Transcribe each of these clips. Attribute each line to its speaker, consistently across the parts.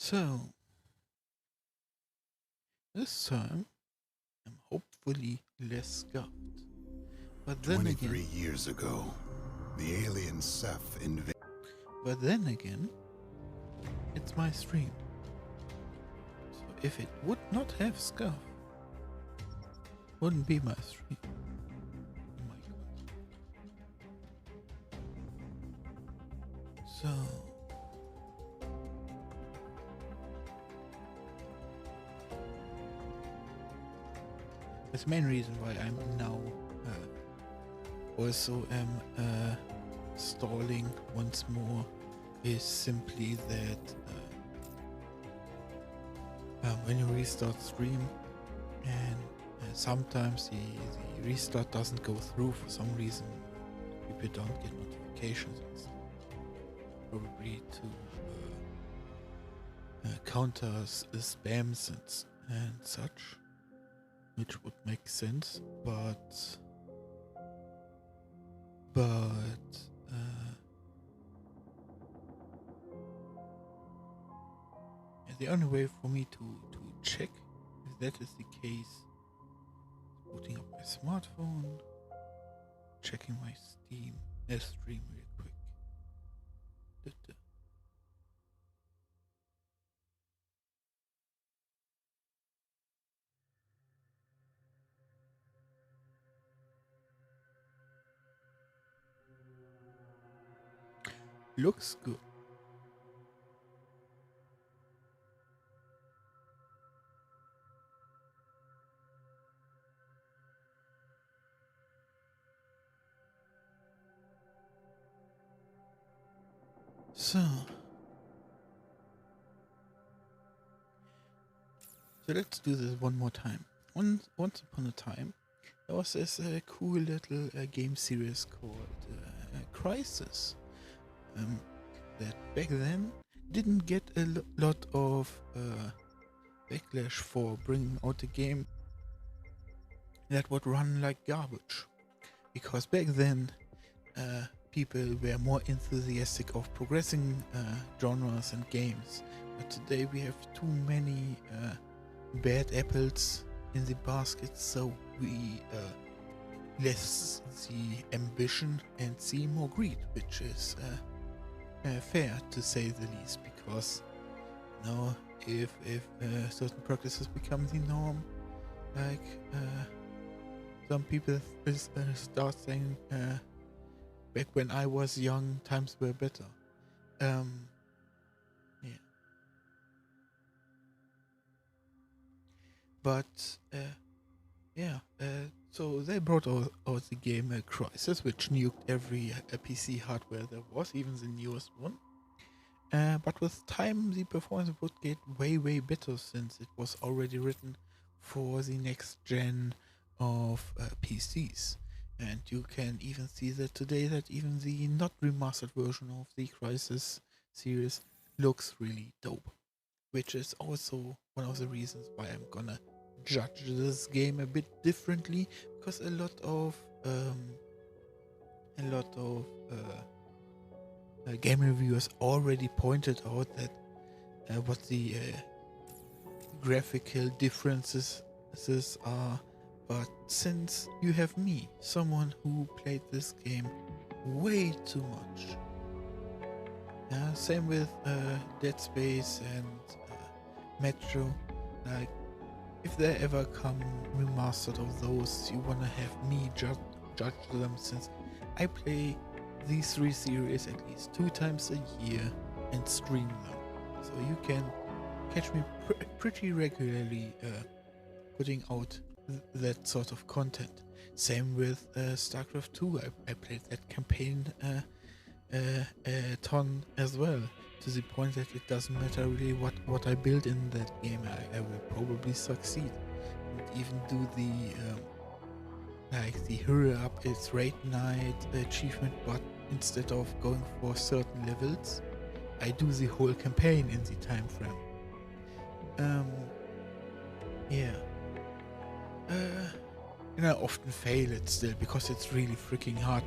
Speaker 1: So, this time I'm hopefully less scuffed. But then
Speaker 2: 23
Speaker 1: again,
Speaker 2: years ago, the alien Seth invaded.
Speaker 1: it's my stream. So if it would not have scuff, wouldn't be my stream. Oh my god. So, that's the main reason why I'm now also am stalling once more is simply that when you restart stream and sometimes the restart doesn't go through for some reason, people don't get notifications and stuff. Probably to counter spams and such, which would make sense, but the only way for me to check if that is the case, booting up my smartphone, checking my stream real quick. Da-da. Looks good. So let's do this one more time. Once upon a time, there was this cool little game series called Crysis. That back then didn't get a lot of backlash for bringing out a game that would run like garbage. Because back then, people were more enthusiastic of progressing genres and games. But today we have too many bad apples in the basket, so we less the ambition and see more greed, which is fair to say the least. Because now, if certain practices become the norm, like some people start saying, back when I was young, times were better. Yeah. But yeah, so they brought out the game Crysis, which nuked every PC hardware there was, even the newest one. But with time, the performance would get way better since it was already written for the next gen of PCs. And you can even see that today that even the not remastered version of the Crysis series looks really dope. Which is also one of the reasons why I'm gonna judge this game a bit differently, because a lot of game reviewers already pointed out that what the graphical differences are. But since you have me, someone who played this game way too much, same with Dead Space and Metro, like if they ever come remastered of those, you wanna have me judge them, since I play these three series at least 2 times a year and stream them. So you can catch me pretty regularly putting out that sort of content. Same with StarCraft 2. I played that campaign a ton as well, to the point that it doesn't matter really what I build in that game. I will probably succeed and even do the hurry up its raid night achievement, but instead of going for certain levels, I do the whole campaign in the time frame. Yeah. And I often fail it still, because it's really freaking hard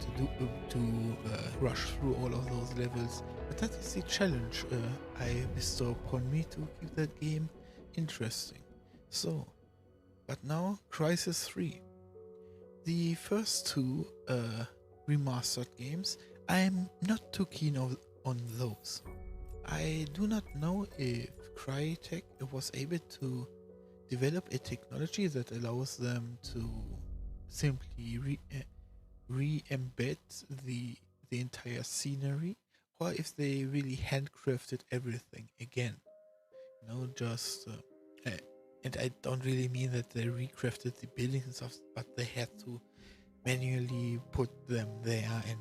Speaker 1: to rush through all of those levels But that is the challenge I bestow upon me to keep that game interesting. So, but now Crysis 3. The first two remastered games, I'm not too keen on those. I do not know if Crytek was able to develop a technology that allows them to simply re-embed the entire scenery, or if they really handcrafted everything again. Just and I don't really mean that they recrafted the buildings and stuff, but they had to manually put them there and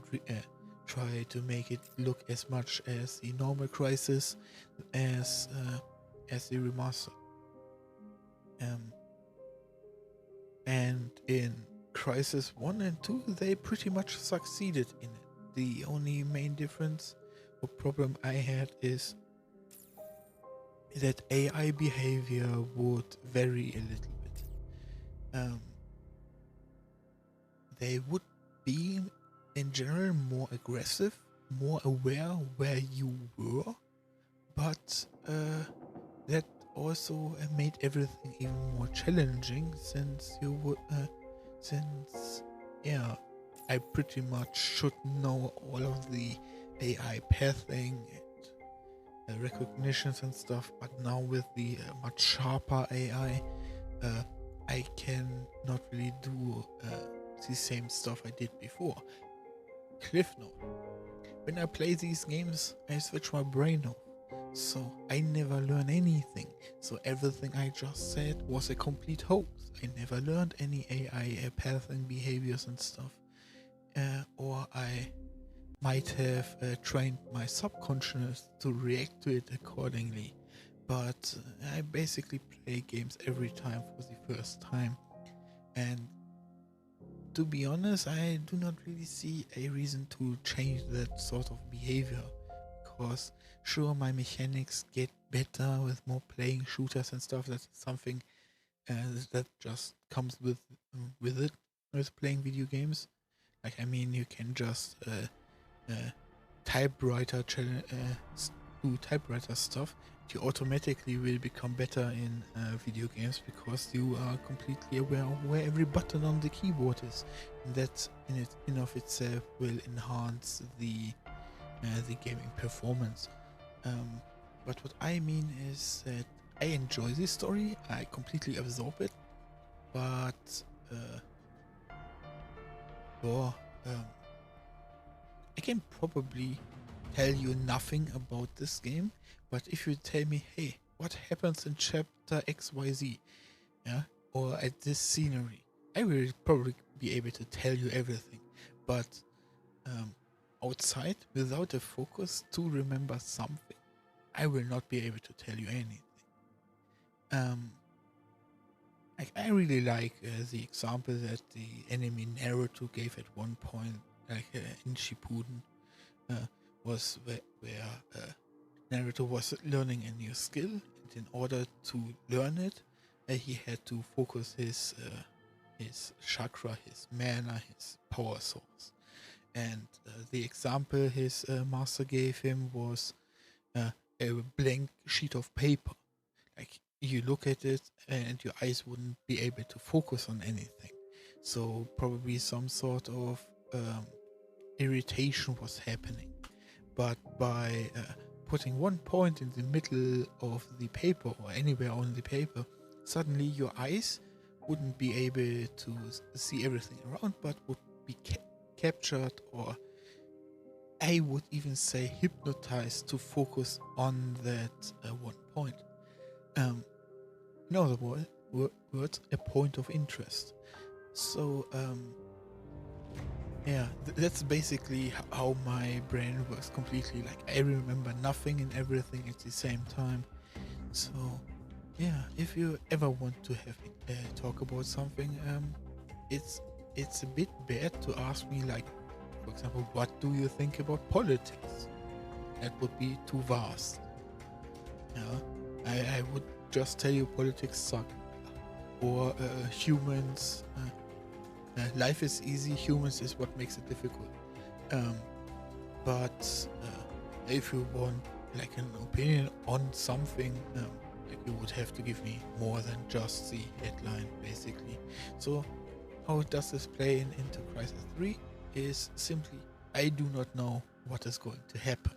Speaker 1: try to make it look as much as the normal Crysis as the remaster. And in Crysis 1 and 2, they pretty much succeeded in it. The only main difference or problem I had is that AI behavior would vary a little bit. They would be, in general, more aggressive, more aware where you were, but that also made everything even more challenging since I pretty much should know all of the AI pathing and recognitions and stuff, but now with the much sharper AI, I can not really do the same stuff I did before. Cliff note: when I play these games, I switch my brain off, so I never learn anything. So everything I just said was a complete hoax. I never learned any AI pathing behaviors and stuff, or I might have trained my subconscious to react to it accordingly. But I basically play games every time for the first time, and to be honest, I do not really see a reason to change that sort of behavior, because sure, my mechanics get better with more playing shooters and stuff. That's something that just comes with it, with playing video games. Like, I mean, you can just do typewriter stuff. You automatically will become better in video games because you are completely aware of where every button on the keyboard is, and that in of itself will enhance the gaming performance. But what I mean is that I enjoy this story, I completely absorb it, but I can probably tell you nothing about this game, but if you tell me, hey, what happens in chapter XYZ, yeah, or at this scenery, I will probably be able to tell you everything. But outside, without a focus to remember something, I will not be able to tell you anything. I really like the example that the enemy Naruto gave at one point, in Shippuden, was where Naruto was learning a new skill, and in order to learn it, he had to focus his chakra, his mana, his power source. And the example his master gave him was a blank sheet of paper. Like, you look at it and your eyes wouldn't be able to focus on anything. So probably some sort of irritation was happening. But by putting one point in the middle of the paper or anywhere on the paper, suddenly your eyes wouldn't be able to see everything around, but would be captured, or I would even say hypnotized, to focus on that one point. In other words, a point of interest. So that's basically how my brain works completely. Like, I remember nothing and everything at the same time. So yeah, if you ever want to have talk about something, it's a bit bad to ask me, like, for example, what do you think about politics? That would be too vast. I would just tell you politics suck, or humans. Life is easy, humans is what makes it difficult. But if you want like an opinion on something, like you would have to give me more than just the headline, basically. So, how does this play into Crysis 3? Is simply I do not know what is going to happen,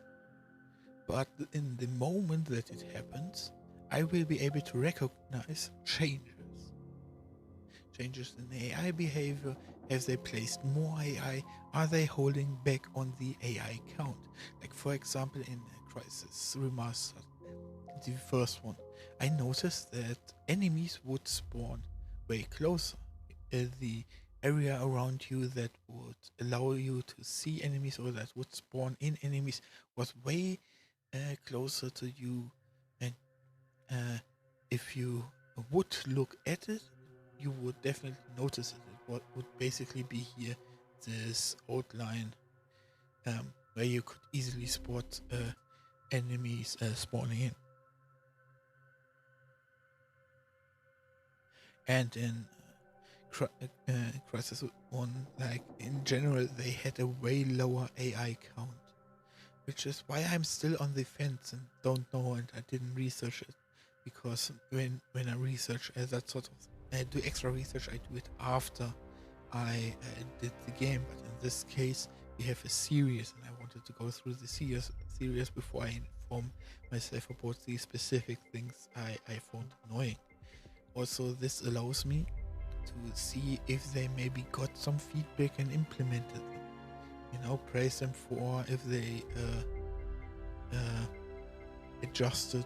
Speaker 1: but in the moment that it happens, I will be able to recognize changes in AI behavior. Have they placed more AI? Are they holding back on the AI count? Like, for example, in Crysis Remastered, the first one, I noticed that enemies would spawn way closer. The area around you that would allow you to see enemies or that would spawn in enemies was way closer to you, and if you would look at it, you would definitely notice it. It would basically be here this outline, where you could easily spot enemies spawning in. And in Crysis 1, like in general, they had a way lower AI count, which is why I'm still on the fence and don't know, and I didn't research it, because when I research that sort of do extra research, I do it after I did the game. But in this case, we have a series, and I wanted to go through the series before I inform myself about the specific things I found annoying. Also, this allows me to see if they maybe got some feedback and implemented them. Praise them for if they adjusted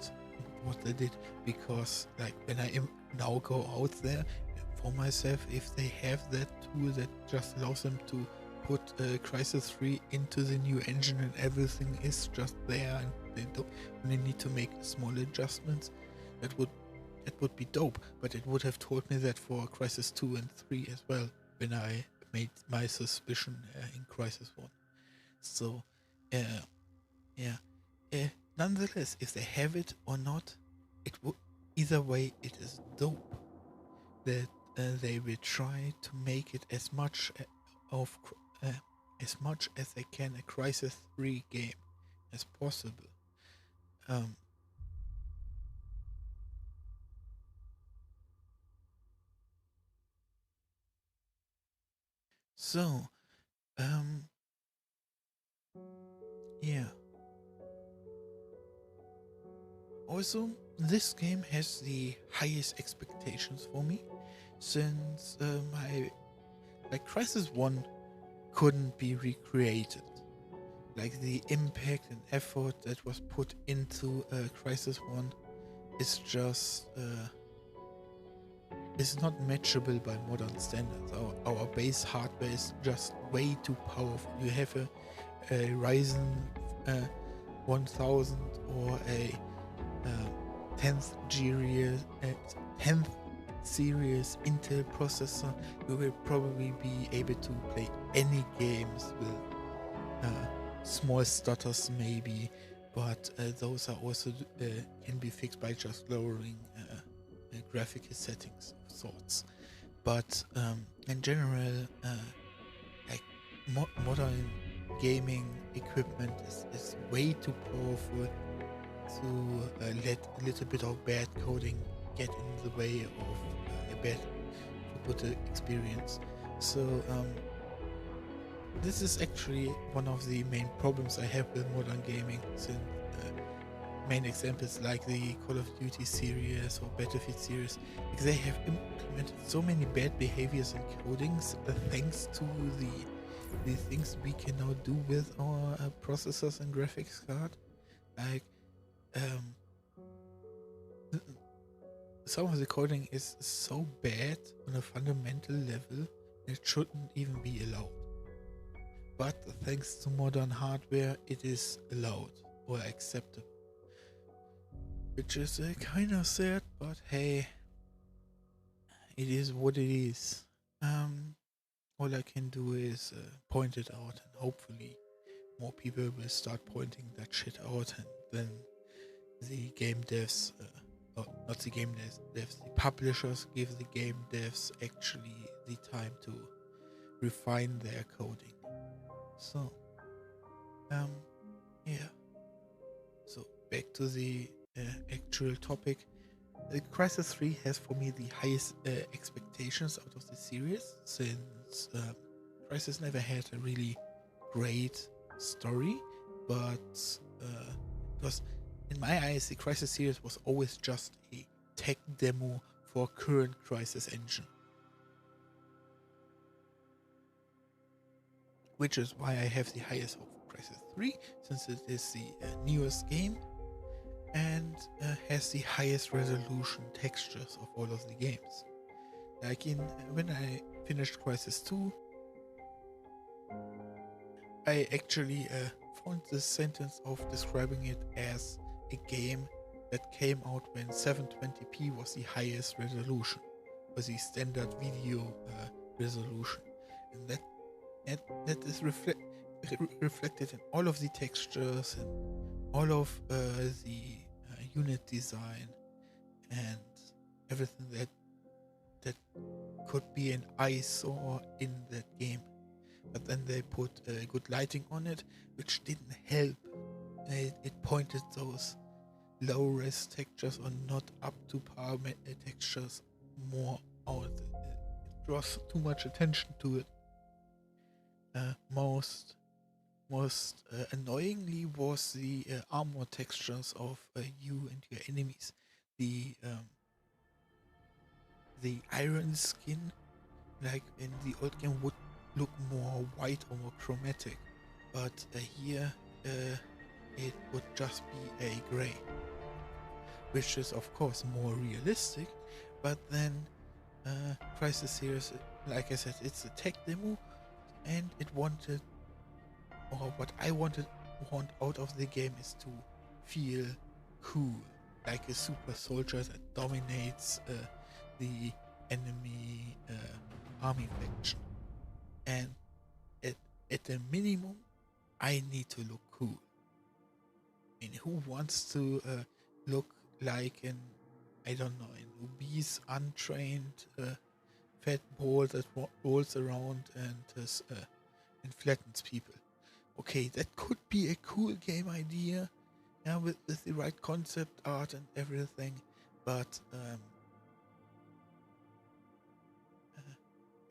Speaker 1: what they did, because like when I now go out there for myself, if they have that tool that just allows them to put Crysis 3 into the new engine and everything is just there, and they need to make small adjustments, that would be dope. But it would have told me that for Crysis 2 and 3 as well, when I made my suspicion in Crysis 1. So nonetheless, if they have it or not, either way, it is dope that they will try to make it as much as they can a Crysis 3 game as possible. So, yeah. Also, this game has the highest expectations for me, since Crysis 1 couldn't be recreated. Like, the impact and effort that was put into Crysis 1 is just is not matchable by modern standards. Our base hardware is just way too powerful. You have a Ryzen 1000 or a 10th series Intel processor. You will probably be able to play any games with small stutters maybe, but those are also can be fixed by just lowering graphical settings of sorts. But in general, like modern gaming equipment is way too powerful to let a little bit of bad coding get in the way of a bad experience. So this is actually one of the main problems I have with modern gaming, since main examples like the Call of Duty series or Battlefield series, because they have implemented so many bad behaviors and codings thanks to the things we can now do with our processors and graphics card. Like some of the coding is so bad on a fundamental level it shouldn't even be allowed. But thanks to modern hardware, it is allowed or acceptable. Which is kind of sad, but hey, it is what it is. All I can do is point it out, and hopefully more people will start pointing that shit out, and then the game devs, not the game devs, the publishers give the game devs actually the time to refine their coding. So, yeah. So back to the actual topic. Crysis 3 has for me the highest expectations out of the series, since Crysis never had a really great story, but because in my eyes the Crysis series was always just a tech demo for current Crysis engine. Which is why I have the highest hope for Crysis 3, since it is the newest game and has the highest resolution textures of all of the games. Like when I finished Crysis 2, I actually found this sentence of describing it as a game that came out when 720p was the highest resolution, was the standard video resolution, and that is reflected in all of the textures and all of the unit design and everything that could be an eyesore in that game. But then they put good lighting on it, which didn't help. It pointed those low-res textures or not up to par textures more out. It draws too much attention to it. Most annoyingly was the armor textures of you and your enemies. The iron skin, like in the old game, would look more white or more chromatic, but here it would just be a gray, which is of course more realistic. But then Crysis series, like I said, it's a tech demo, and it wanted, or what I want out of the game is to feel cool, like a super soldier that dominates the enemy army faction. And at a minimum, I need to look cool. I mean, who wants to look like an obese, untrained, fat ball that rolls around and flattens people? Okay, that could be a cool game idea, yeah, with the right concept art and everything, but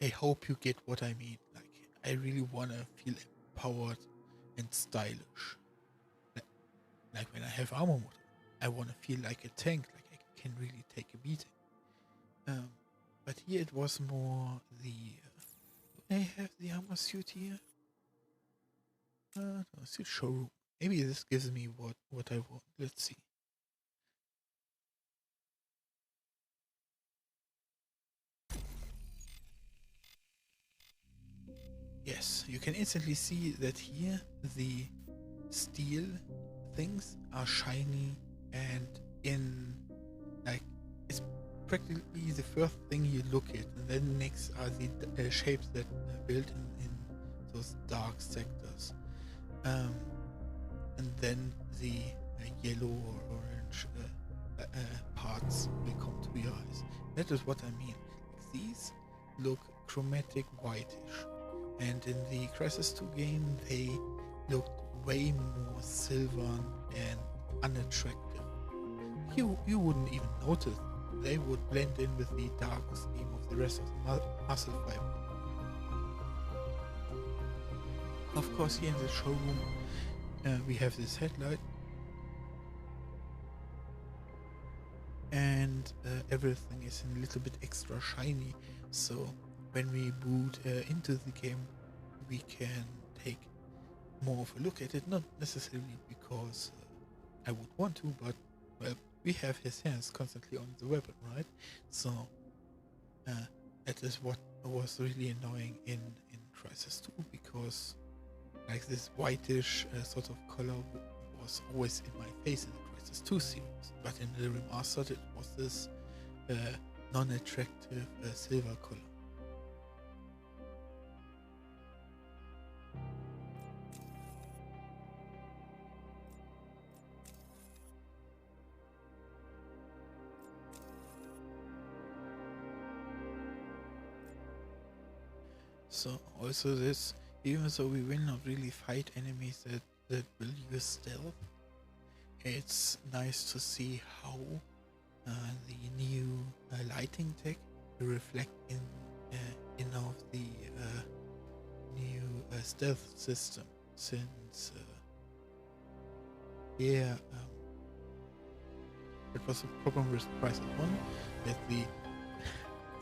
Speaker 1: I hope you get what I mean. Like, I really want to feel empowered and stylish. Like when I have armor mode, I want to feel like a tank, like I can really take a beating. But here it was more the... I have the armor suit here. No, suit showroom. Maybe this gives me what I want. Let's see. Yes, you can instantly see that here the steel things are shiny, and in like it's practically the first thing you look at, and then next are the shapes that are built in those dark sectors, and then the yellow or orange parts will come to your eyes. That is what I mean. Like, these look chromatic whitish, and in the Crysis 2 game they looked way more silver and unattractive. You wouldn't even notice. They would blend in with the dark scheme of the rest of the muscle fiber. Of course, here in the showroom we have this headlight, and everything is a little bit extra shiny, so when we boot into the game we can take more of a look at it, not necessarily because I would want to, but well, we have his hands constantly on the weapon, right? So that is what was really annoying in Crysis 2, because like this whitish sort of color was always in my face in the Crysis 2 series, but in the Remastered it was this non-attractive silver color. So also this, even though we will not really fight enemies that will use stealth, It's nice to see how the new lighting tech reflect in of the new stealth system, since it was a problem with Crysis 1 that the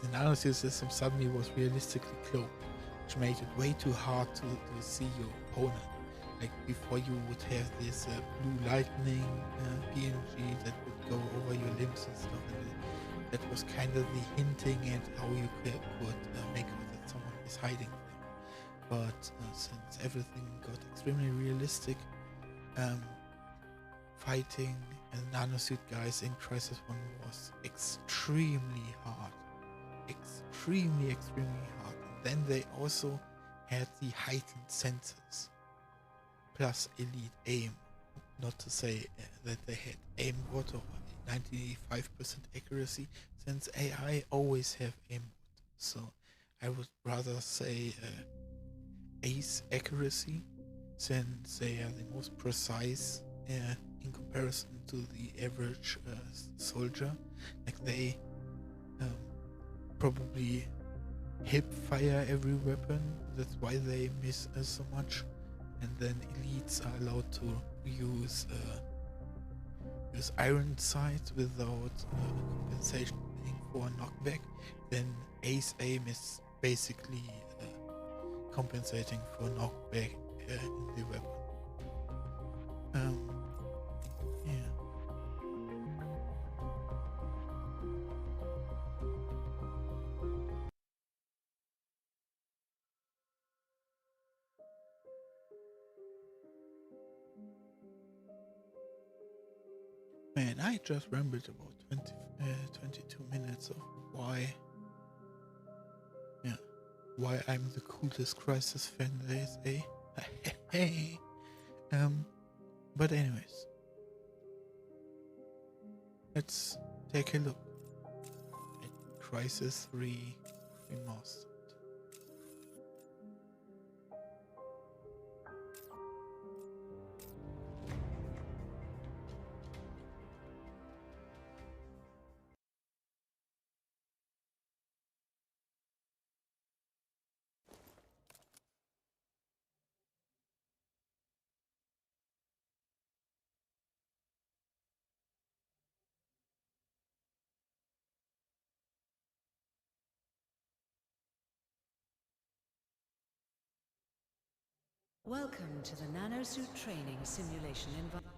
Speaker 1: nanosuit system suddenly was realistically cloaked, which made it way too hard to see your opponent. Like before, you would have this blue lightning PNG that would go over your limbs and stuff, and that was kind of the hinting at how you could make out that someone is hiding there. But since everything got extremely realistic, fighting nanosuit guys in Crysis 1 was extremely hard. Extremely hard. And then they also had the heightened senses, plus elite aim. Not to say that they had aim bot or 95% accuracy, since AI always have aim bot. So I would rather say ace accuracy, since they are the most precise in comparison to the average soldier. Like they probably hip fire every weapon, that's why they miss so much. And then elites are allowed to use iron sights without compensation for knockback. Then ace aim is basically compensating for knockback in the weapon. Man, I just rambled about 22 minutes of why I'm the coolest Crysis fan there is, eh? Hey. But anyways, let's take a look at Crysis 3 Remastered.
Speaker 3: Welcome to the Nanosuit Training Simulation environment.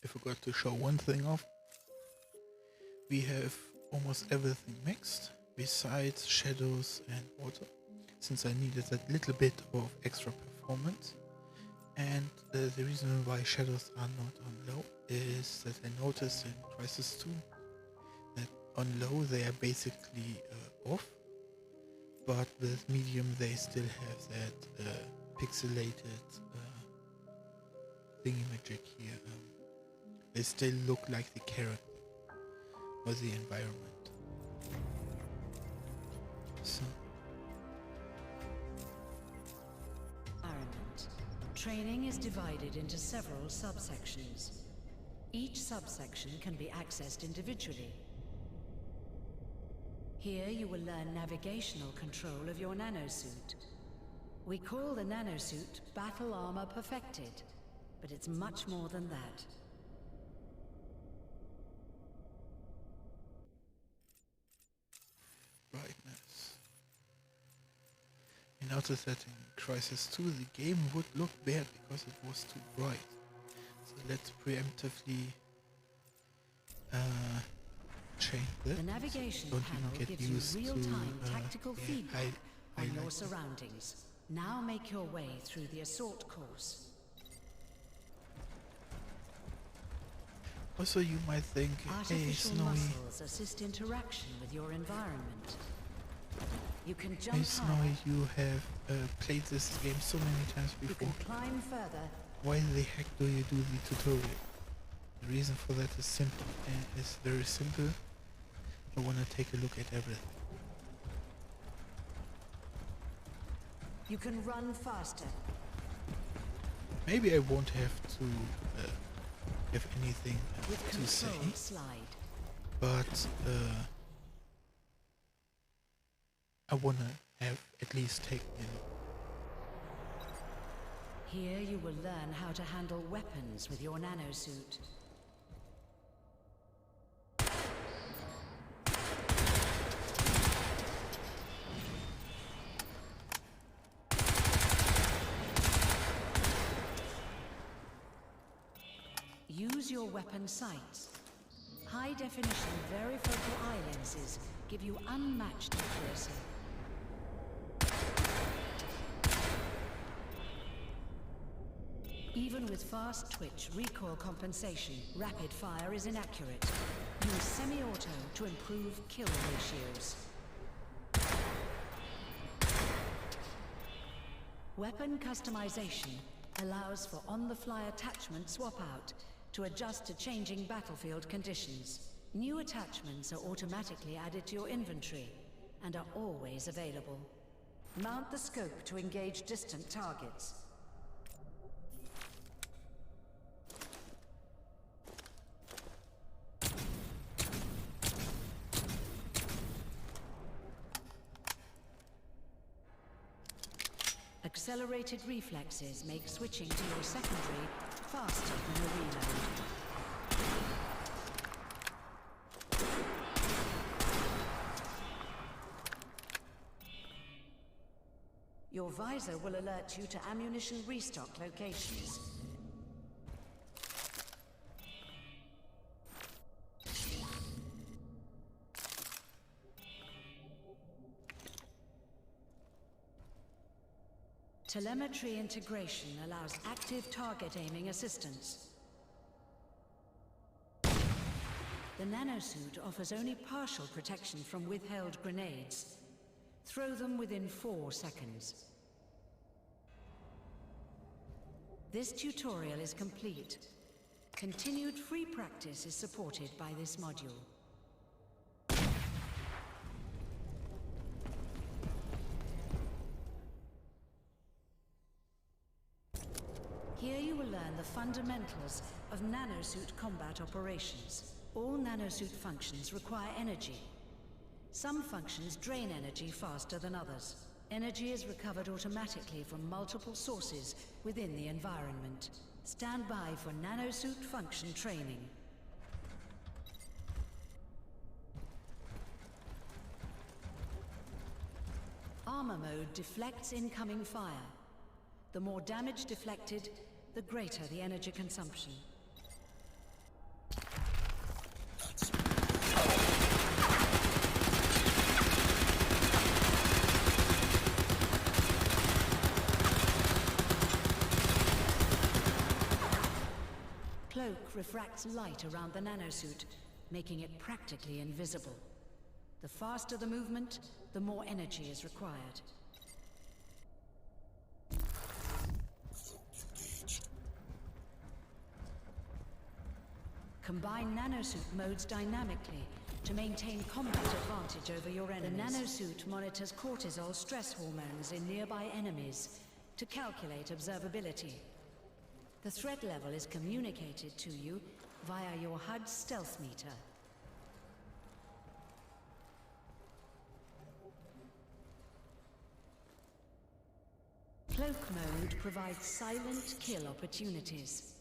Speaker 1: I forgot to show one thing off. We have almost everything mixed, besides shadows and water, since I needed that little bit of extra performance. And the reason why shadows are not on low is that I noticed in Crysis 2 that on low they are basically off, but with medium they still have that pixelated thingy magic here. They still look like the character or the environment. So.
Speaker 3: Environment. Training is divided into several subsections. Each subsection can be accessed individually. Here you will learn navigational control of your nanosuit. We call the nanosuit Battle Armor Perfected, but it's much more than that.
Speaker 1: Brightness. You notice that in Crysis 2 the game would look bad because it was too bright. So let's preemptively change that.
Speaker 3: The navigation
Speaker 1: Don't
Speaker 3: panel
Speaker 1: even get
Speaker 3: gives
Speaker 1: used
Speaker 3: you real-time
Speaker 1: to
Speaker 3: tactical feedback
Speaker 1: I
Speaker 3: on
Speaker 1: like
Speaker 3: your
Speaker 1: it.
Speaker 3: surroundings. Now make your way through the assault course.
Speaker 1: Also, you might think, hey,
Speaker 3: Artificial
Speaker 1: Snowy,
Speaker 3: muscles assist interaction with your environment. You can jump
Speaker 1: hey,
Speaker 3: high,
Speaker 1: Snowy, you have played this game so many times
Speaker 3: you
Speaker 1: before.
Speaker 3: can climb further.
Speaker 1: Why the heck do you do the tutorial? The reason for that is simple. It's very simple. I want to take a look at everything.
Speaker 3: You can run faster.
Speaker 1: Maybe I won't have to have anything
Speaker 3: With
Speaker 1: to say,
Speaker 3: controlled slide.
Speaker 1: but I wanna have at least taken in.
Speaker 3: Here you will learn how to handle weapons with your nanosuit. Use your weapon sights. High-definition varifocal eye lenses give you unmatched accuracy. Even with fast twitch recoil compensation, rapid fire is inaccurate. Use semi-auto to improve kill ratios. Weapon customization allows for on-the-fly attachment swap-out to adjust to changing battlefield conditions. New attachments are automatically added to your inventory and are always available. Mount the scope to engage distant targets. Accelerated reflexes make switching to your secondary faster than a reload. Your visor will alert you to ammunition restock locations. Telemetry integration allows active target aiming assistance. The nanosuit offers only partial protection from withheld grenades. Throw them within 4 seconds. This tutorial is complete. Continued free practice is supported by this module. Here you will learn the fundamentals of nanosuit combat operations. All nanosuit functions require energy. Some functions drain energy faster than others. Energy is recovered automatically from multiple sources within the environment. Stand by for nanosuit function training. Armor mode deflects incoming fire. The more damage deflected, the greater the energy consumption. Cloak refracts light around the nanosuit, making it practically invisible. The faster the movement, the more energy is required. Combine nanosuit modes dynamically to maintain combat advantage over your enemies. The nanosuit monitors cortisol stress hormones in nearby enemies to calculate observability. The threat level is communicated to you via your HUD stealth meter. Cloak mode provides silent kill opportunities.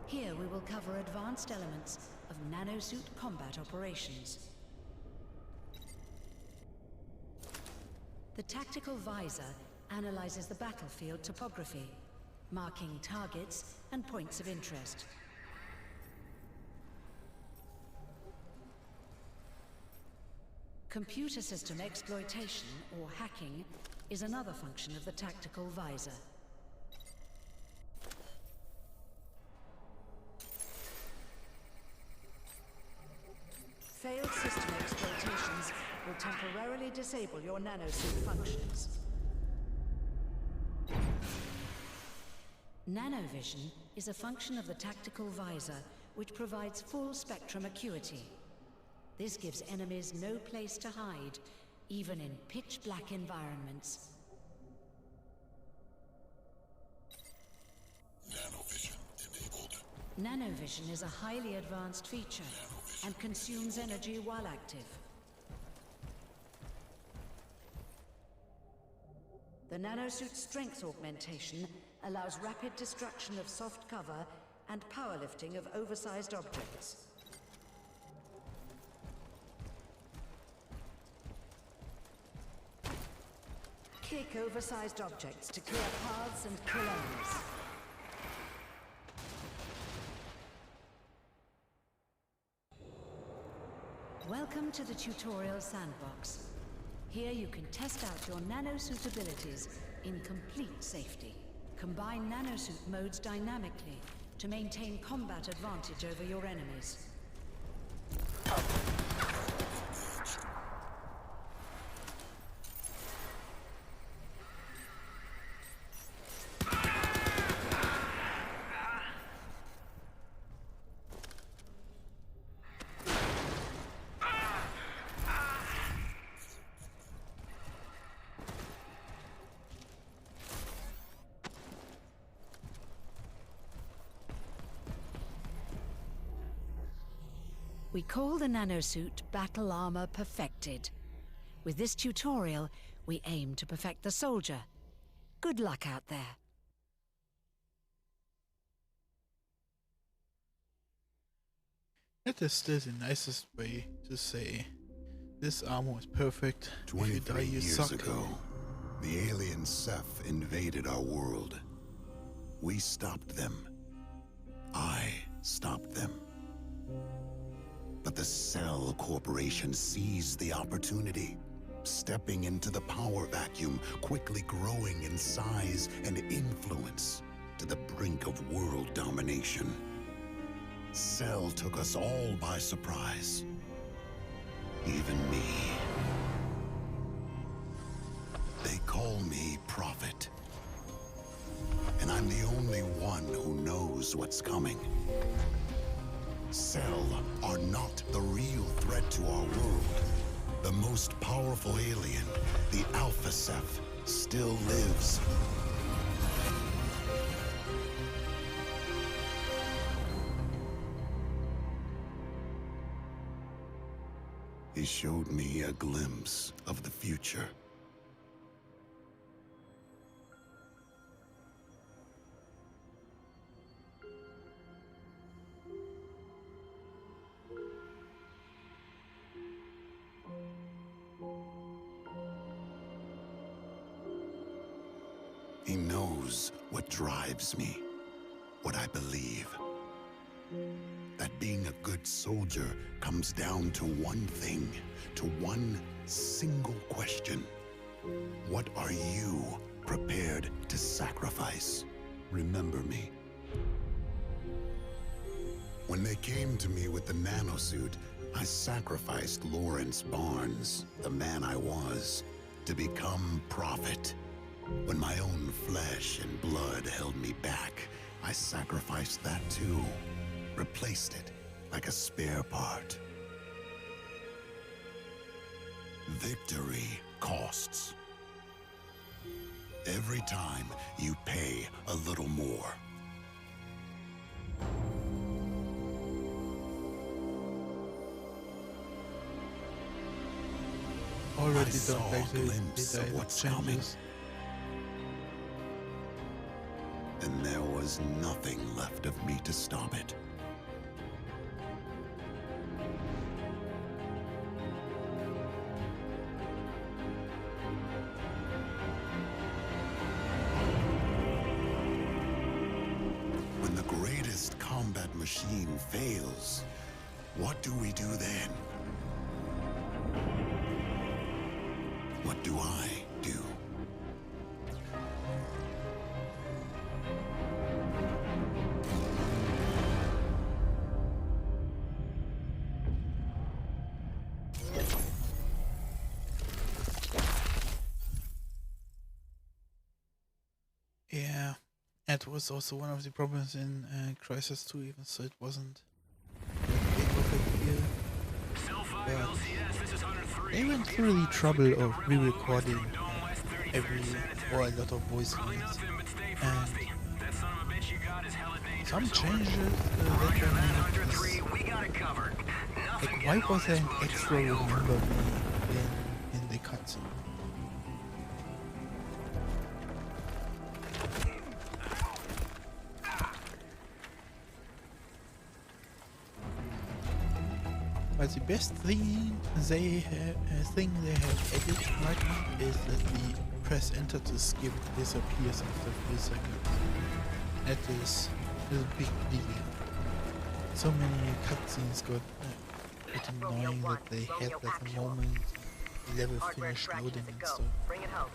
Speaker 3: Here we will cover advanced elements of nanosuit combat operations. The tactical visor analyzes the battlefield topography, marking targets and points of interest. Computer system exploitation, or hacking, is another function of the tactical visor. Failed system exploitations will temporarily disable your nanosuit functions. Nanovision is a function of the tactical visor which provides full spectrum acuity. This gives enemies no place to hide, even in pitch-black environments.
Speaker 2: Nanovision enabled.
Speaker 3: Nanovision is a highly advanced feature and consumes energy while active. The nanosuit strength augmentation allows rapid destruction of soft cover and powerlifting of oversized objects. Kick oversized objects to clear paths and kill enemies. Welcome to the tutorial sandbox. Here you can test out your nanosuit abilities in complete safety. Combine nanosuit modes dynamically to maintain combat advantage over your enemies. We call the nanosuit Battle Armor Perfected. With this tutorial, we aim to perfect the soldier. Good luck out there.
Speaker 1: That is still the nicest way to say this armor is perfect. If you die,
Speaker 2: 23
Speaker 1: you
Speaker 2: years
Speaker 1: suck.
Speaker 2: ago, the alien Ceph invaded our world. We stopped them. I stopped them. But the Cell Corporation seized the opportunity, stepping into the power vacuum, quickly growing in size and influence to the brink of world domination. Cell took us all by surprise. Even me. They call me Prophet. And I'm the only one who knows what's coming. Cell are not the real threat to our world. The most powerful alien, the Alpha Ceph, still lives. He showed me a glimpse of the future. He knows what drives me, what I believe. That being a good soldier comes down to one thing, to one single question. What are you prepared to sacrifice? Remember me. When they came to me with the nanosuit, I sacrificed Lawrence Barnes, the man I was, to become Prophet. When my own flesh and blood held me back, I sacrificed that too. Replaced it like a spare part. Victory costs. Every time you pay a little more.
Speaker 1: Already
Speaker 2: I saw
Speaker 1: don't like
Speaker 2: a glimpse of what's coming. And there was nothing left of me to stop it. When the greatest combat machine fails, what do we do then? What do I do?
Speaker 1: Yeah, That was also one of the problems in Crysis 2, even so it wasn't that big of a deal. But they went through the trouble of re-recording every or a lot of voice lines, and some changes that were made is, like, why was there an extra remember me in the cutscene? But the best thing they have added right now is that the press enter to skip disappears after 3 seconds. That is a big deal. So many cutscenes got a bit annoying that they had like a moment the level finished loading and stuff.
Speaker 4: Bring it home.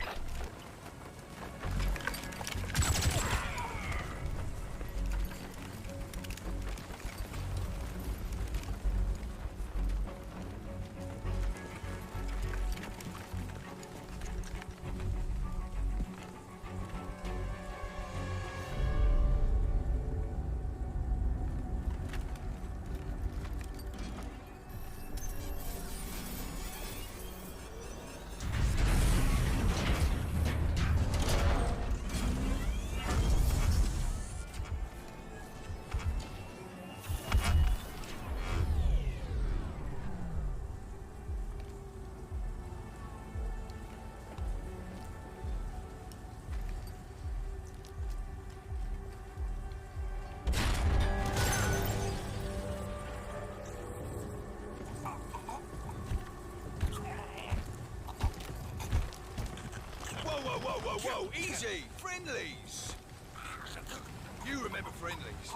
Speaker 5: Whoa, easy! Friendlies! You remember friendlies?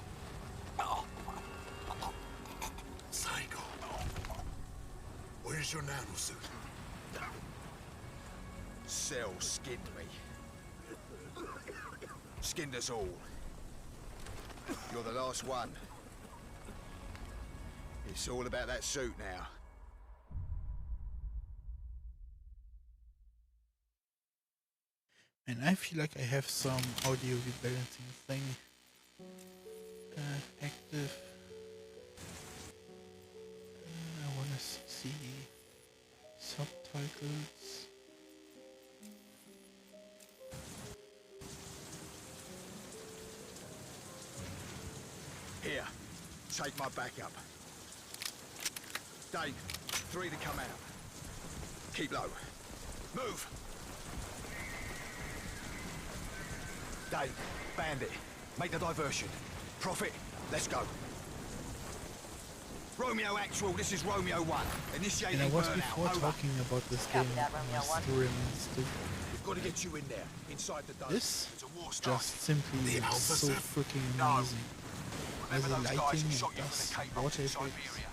Speaker 2: Psycho. Where's your nanosuit?
Speaker 5: Cell skinned me. Skinned us all. You're the last one. It's all about that suit now.
Speaker 1: And I feel like I have some audio rebalancing thing active. I want to see subtitles.
Speaker 5: Here, take my backup. Dave, 3 to come out. Keep low. Move! Dave, Bandit, make the diversion. Prophet, let's go. Romeo Actual, this is Romeo 1. Initiating
Speaker 1: And I was
Speaker 5: burnout.
Speaker 1: before
Speaker 5: Over.
Speaker 1: talking about this game,
Speaker 4: Copy that, Romeo
Speaker 1: my
Speaker 4: 1.
Speaker 1: story remains stupid.
Speaker 5: We've got to get you in there, inside the dome.
Speaker 1: This
Speaker 5: It's a war start.
Speaker 1: just simply
Speaker 2: The
Speaker 1: looks
Speaker 2: Alpha
Speaker 1: so
Speaker 2: Set?
Speaker 1: freaking
Speaker 5: No.
Speaker 1: amazing. As
Speaker 5: Remember
Speaker 1: the
Speaker 5: those guys
Speaker 1: lighting
Speaker 5: who
Speaker 1: and
Speaker 5: shot you from
Speaker 1: dust,
Speaker 5: the Cape
Speaker 1: water
Speaker 5: in
Speaker 1: effects.
Speaker 5: Siberia?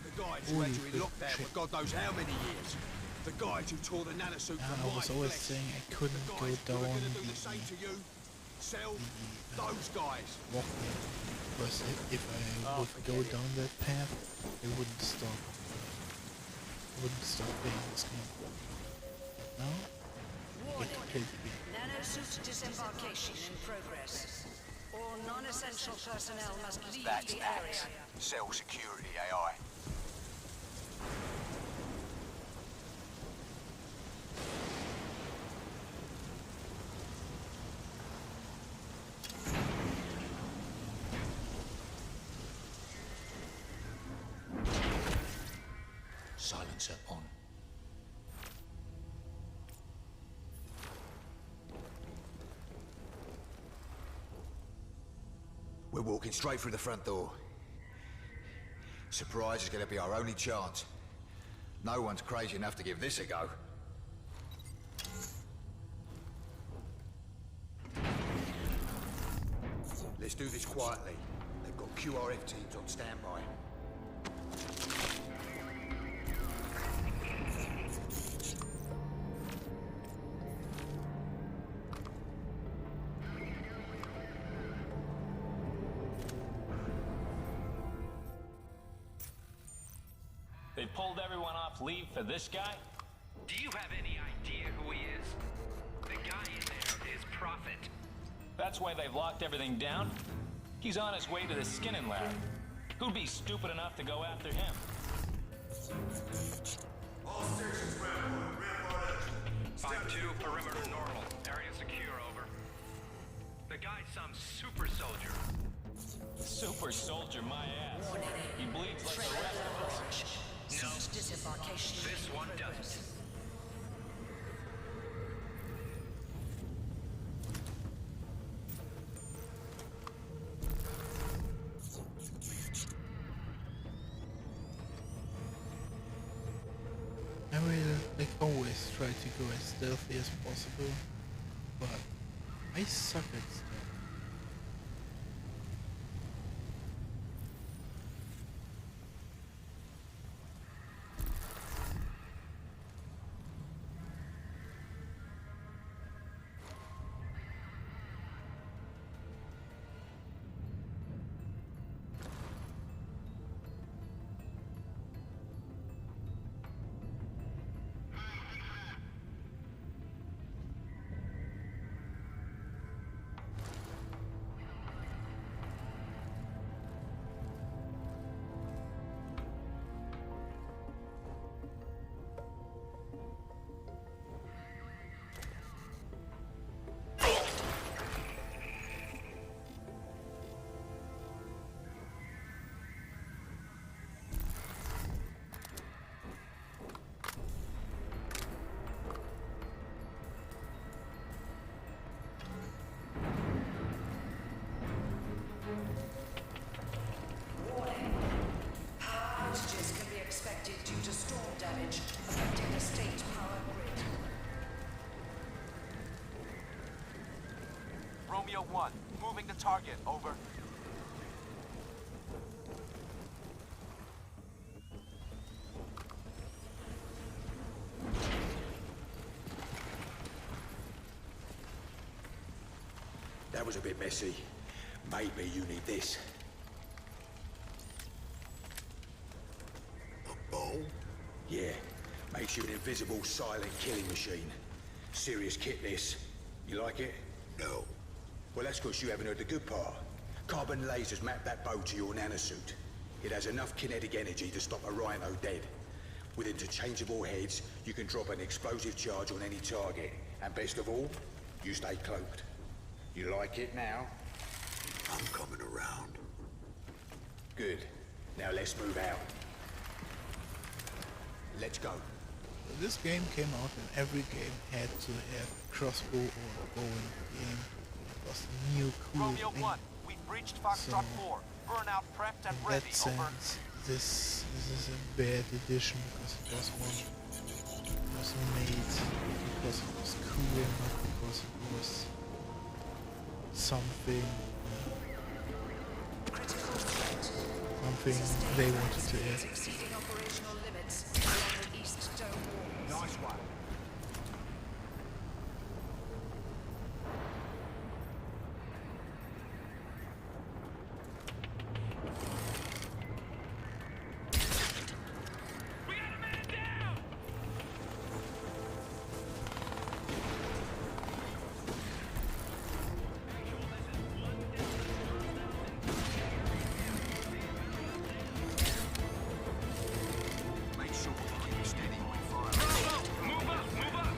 Speaker 5: The guys who
Speaker 1: Holy
Speaker 5: had you in
Speaker 1: frick,
Speaker 5: lockdown
Speaker 1: shit.
Speaker 5: for God knows how many years. The guys who tore the nanosuit
Speaker 1: And
Speaker 5: from
Speaker 1: I was
Speaker 5: my
Speaker 1: always
Speaker 5: flesh.
Speaker 1: saying I couldn't
Speaker 5: The
Speaker 1: go
Speaker 5: guys who are
Speaker 1: down
Speaker 5: gonna do the same to you. Sell those guys.
Speaker 1: walkway, because if I would go down that path, I wouldn't stop. Playing this game. But now, it killed me.
Speaker 3: Nanosuit disembarkation in progress. All non-essential personnel must leave
Speaker 5: That's
Speaker 3: the area.
Speaker 5: Axe. Cell security AI.
Speaker 2: Silencer on.
Speaker 5: We're walking straight through the front door. Surprise is going to be our only chance. No one's crazy enough to give this a go. Let's do this quietly. They've got QRF teams on standby.
Speaker 6: They pulled everyone off leave for this guy?
Speaker 7: Do you have any idea who he is? The guy in there is Prophet.
Speaker 6: That's why they've locked everything down. He's on his way to the skinning lab. Who'd be stupid enough to go after him?
Speaker 4: All stations Rampart
Speaker 7: 5-2, perimeter normal. Area secure, over. The guy's some super soldier.
Speaker 6: Super soldier, my ass. He bleeds like the rest of us.
Speaker 7: No,
Speaker 3: Disembarkation.
Speaker 7: this one doesn't.
Speaker 1: I will, like always, try to go as stealthy as possible, but I suck at stealth.
Speaker 3: Outages can be expected due to storm damage affecting the state power grid.
Speaker 8: Romeo 1, moving the target, over.
Speaker 9: That was a bit messy. Maybe you need this.
Speaker 2: A bow?
Speaker 9: Yeah, makes you an invisible, silent killing machine. Serious kit, this. You like it?
Speaker 2: No.
Speaker 9: Well, that's because you haven't heard the good part. Carbon lasers map that bow to your nanosuit. It has enough kinetic energy to stop a rhino dead. With interchangeable heads, you can drop an explosive charge on any target. And best of all, you stay cloaked. You like it now?
Speaker 2: I'm coming around.
Speaker 9: Good. Now let's move out. Let's go.
Speaker 1: This game came out and every game had to have a crossbow or a bow in the game. It was a new cool
Speaker 8: Romeo
Speaker 1: thing.
Speaker 8: 1, we've breached Foxtrot 4. Burnout prepped and
Speaker 1: In
Speaker 8: ready,
Speaker 1: that
Speaker 8: over.
Speaker 1: sense, this is a bad edition because it was made because it was cool, not because it was something
Speaker 3: Critical threat.
Speaker 1: something they wanted to add.
Speaker 3: Exceeding operational limits along the East Dome walls.
Speaker 9: Nice one.
Speaker 7: We got a man down!
Speaker 9: Make sure you keep steady when firing.
Speaker 7: Bravo! Move up! Move up!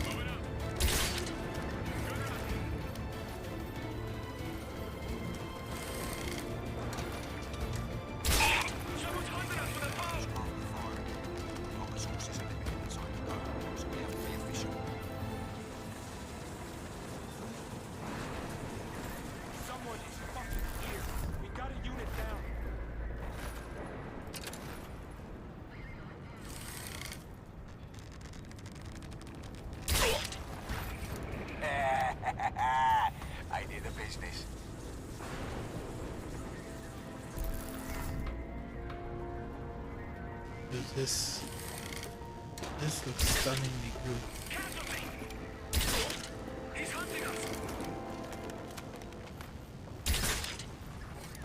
Speaker 7: Moving up. Good run. Someone's hunting us with a bow!
Speaker 9: Our resources are limited inside the dome, so we have to be efficient.
Speaker 8: Someone is fucking here. We got a unit down.
Speaker 9: I did the business.
Speaker 1: Dude, this looks stunningly good.
Speaker 7: Casualty! He's hunting us!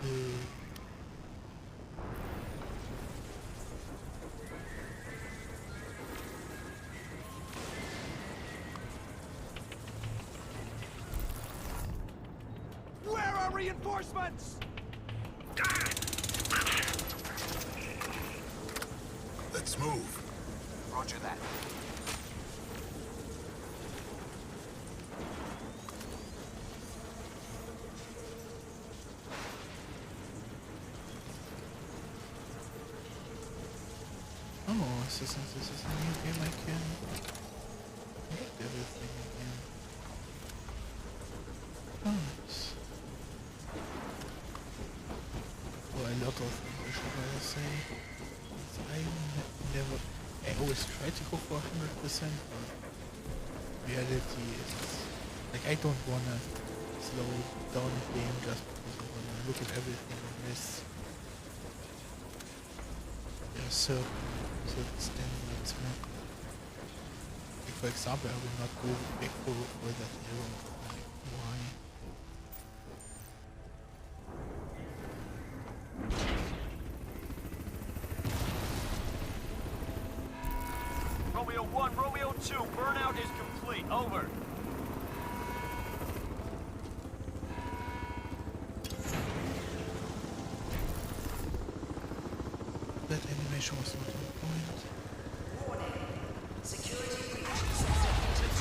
Speaker 1: Uh,
Speaker 8: reinforcements!
Speaker 2: Let's move.
Speaker 5: Roger that.
Speaker 1: Oh, since this is a new game, I can collect everything again. Nice. Well, a lot of things, should I say. I always try to go for 100%, but reality is, like, I don't wanna slow down the game just because I wanna look at everything and miss certain standards. Like, for example, I will not go back for that arrow. Like, why?
Speaker 8: Romeo 1, Romeo 2, burnout is complete. Over.
Speaker 1: That animation was not on point.
Speaker 3: Warning. Security breaches detected.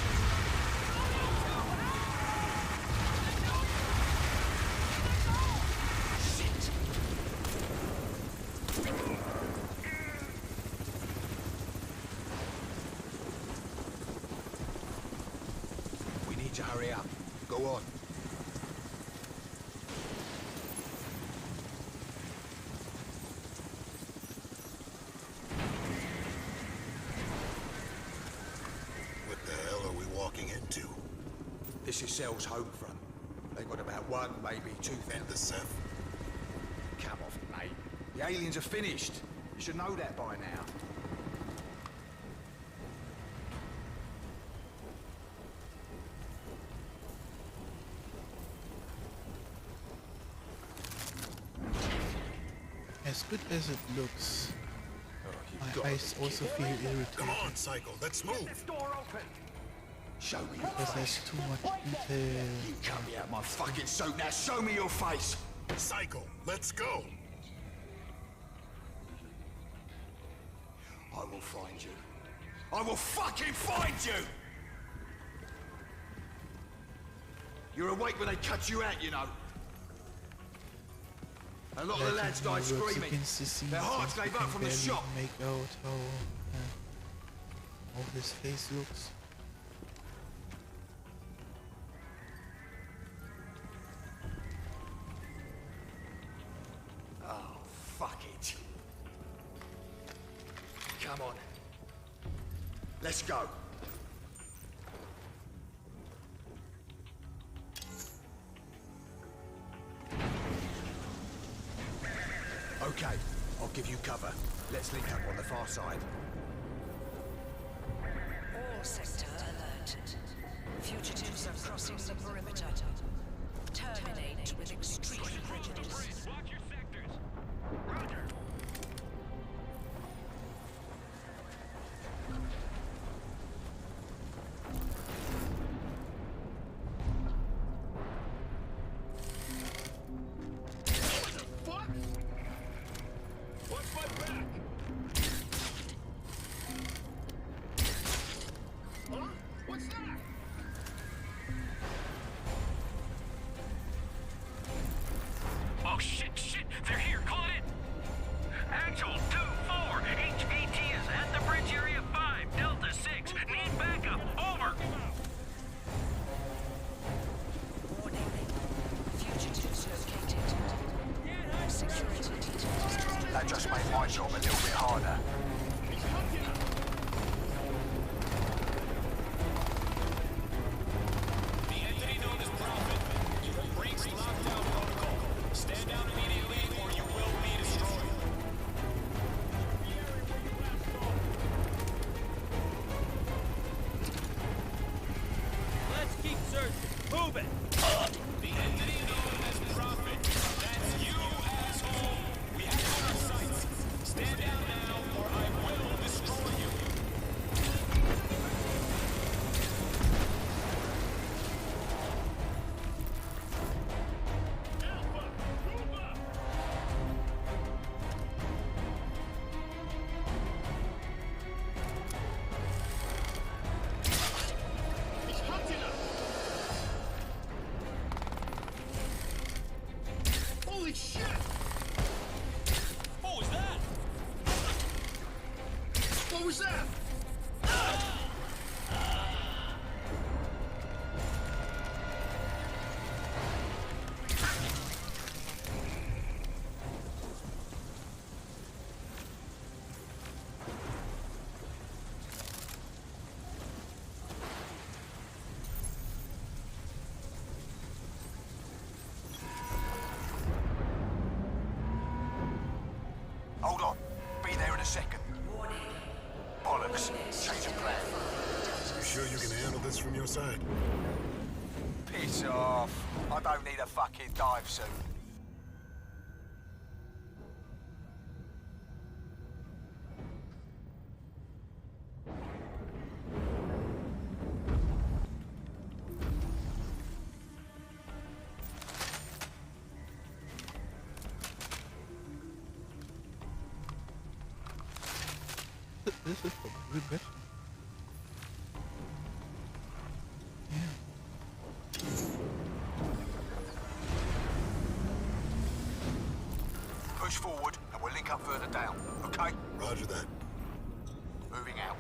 Speaker 5: We need to hurry up. Go on.
Speaker 2: What the hell are we walking into?
Speaker 9: This is Cell's home front. They've got about 1, maybe 2,000.
Speaker 2: And the Ceph?
Speaker 9: Come off, mate.
Speaker 5: The aliens are finished. You should know that by now.
Speaker 1: As good as it looks,
Speaker 9: got
Speaker 1: I
Speaker 9: to
Speaker 1: also feel irritated
Speaker 2: Come on, Psycho, let's move.
Speaker 8: This door open!
Speaker 9: Show me your
Speaker 1: because there's
Speaker 9: face.
Speaker 1: too much detail.
Speaker 9: You cut me out my fucking suit. Now show me your face.
Speaker 2: Psycho, let's go.
Speaker 9: I will find you. I will fucking find you! You're awake when they cut you out, you know. A lot of the lads died screaming. Their hearts gave up from the shock.
Speaker 1: Make out how his face looks.
Speaker 9: Oh, fuck it. Come on. Let's go. Okay, I'll give you cover. Let's link up on the far side.
Speaker 3: All sector alert. Fugitives are crossing the perimeter. Terminate with extreme prejudice.
Speaker 7: Watch your sectors. Roger. Oh shit, they're here, call it in! Actual 2-4, HVT is at the bridge area 5, Delta 6, need backup, over!
Speaker 3: Warning. Fugitives located. Security details.
Speaker 9: That just made my job a little bit harder.
Speaker 6: The entity known as Prophet breaks lockdown protocol. Stand down immediately or you will be destroyed.
Speaker 8: Let's keep searching. Move it!
Speaker 6: The entity known as Prophet. That's you, asshole. We have it on our sights. Stand down now or I will destroy you.
Speaker 2: from your side.
Speaker 10: Piss off. I don't need a fucking dive suit.
Speaker 1: This is probably better.
Speaker 10: Push forward and we'll link up further down, okay?
Speaker 2: Roger that.
Speaker 10: Moving out.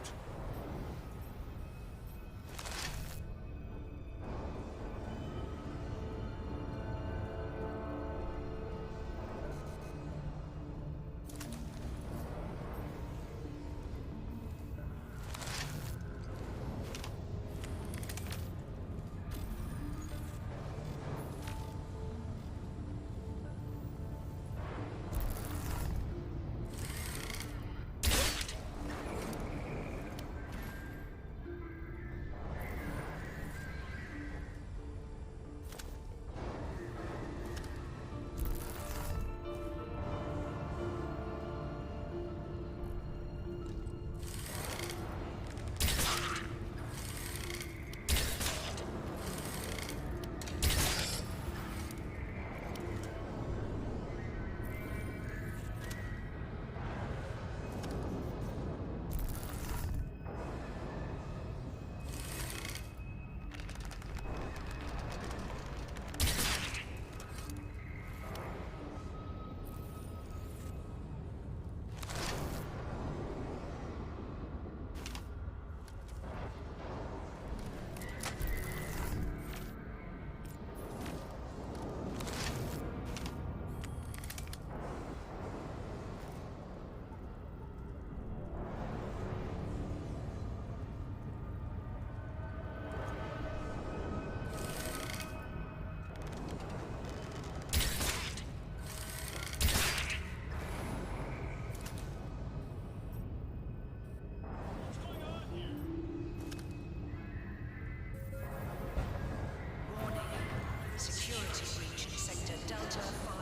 Speaker 3: Security breach in Sector Delta 59.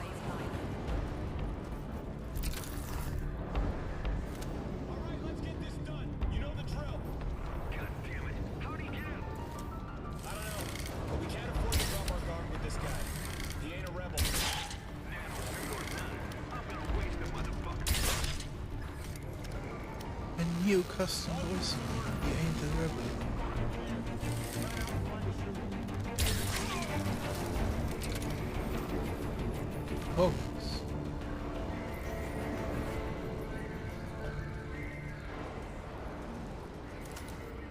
Speaker 6: Alright, let's get this done. You know the drill.
Speaker 7: God damn it. How'd he get out?
Speaker 6: I don't know, but we can't afford to drop our guard with this guy. He ain't a rebel.
Speaker 1: A new custom voice. He ain't a rebel. Oh.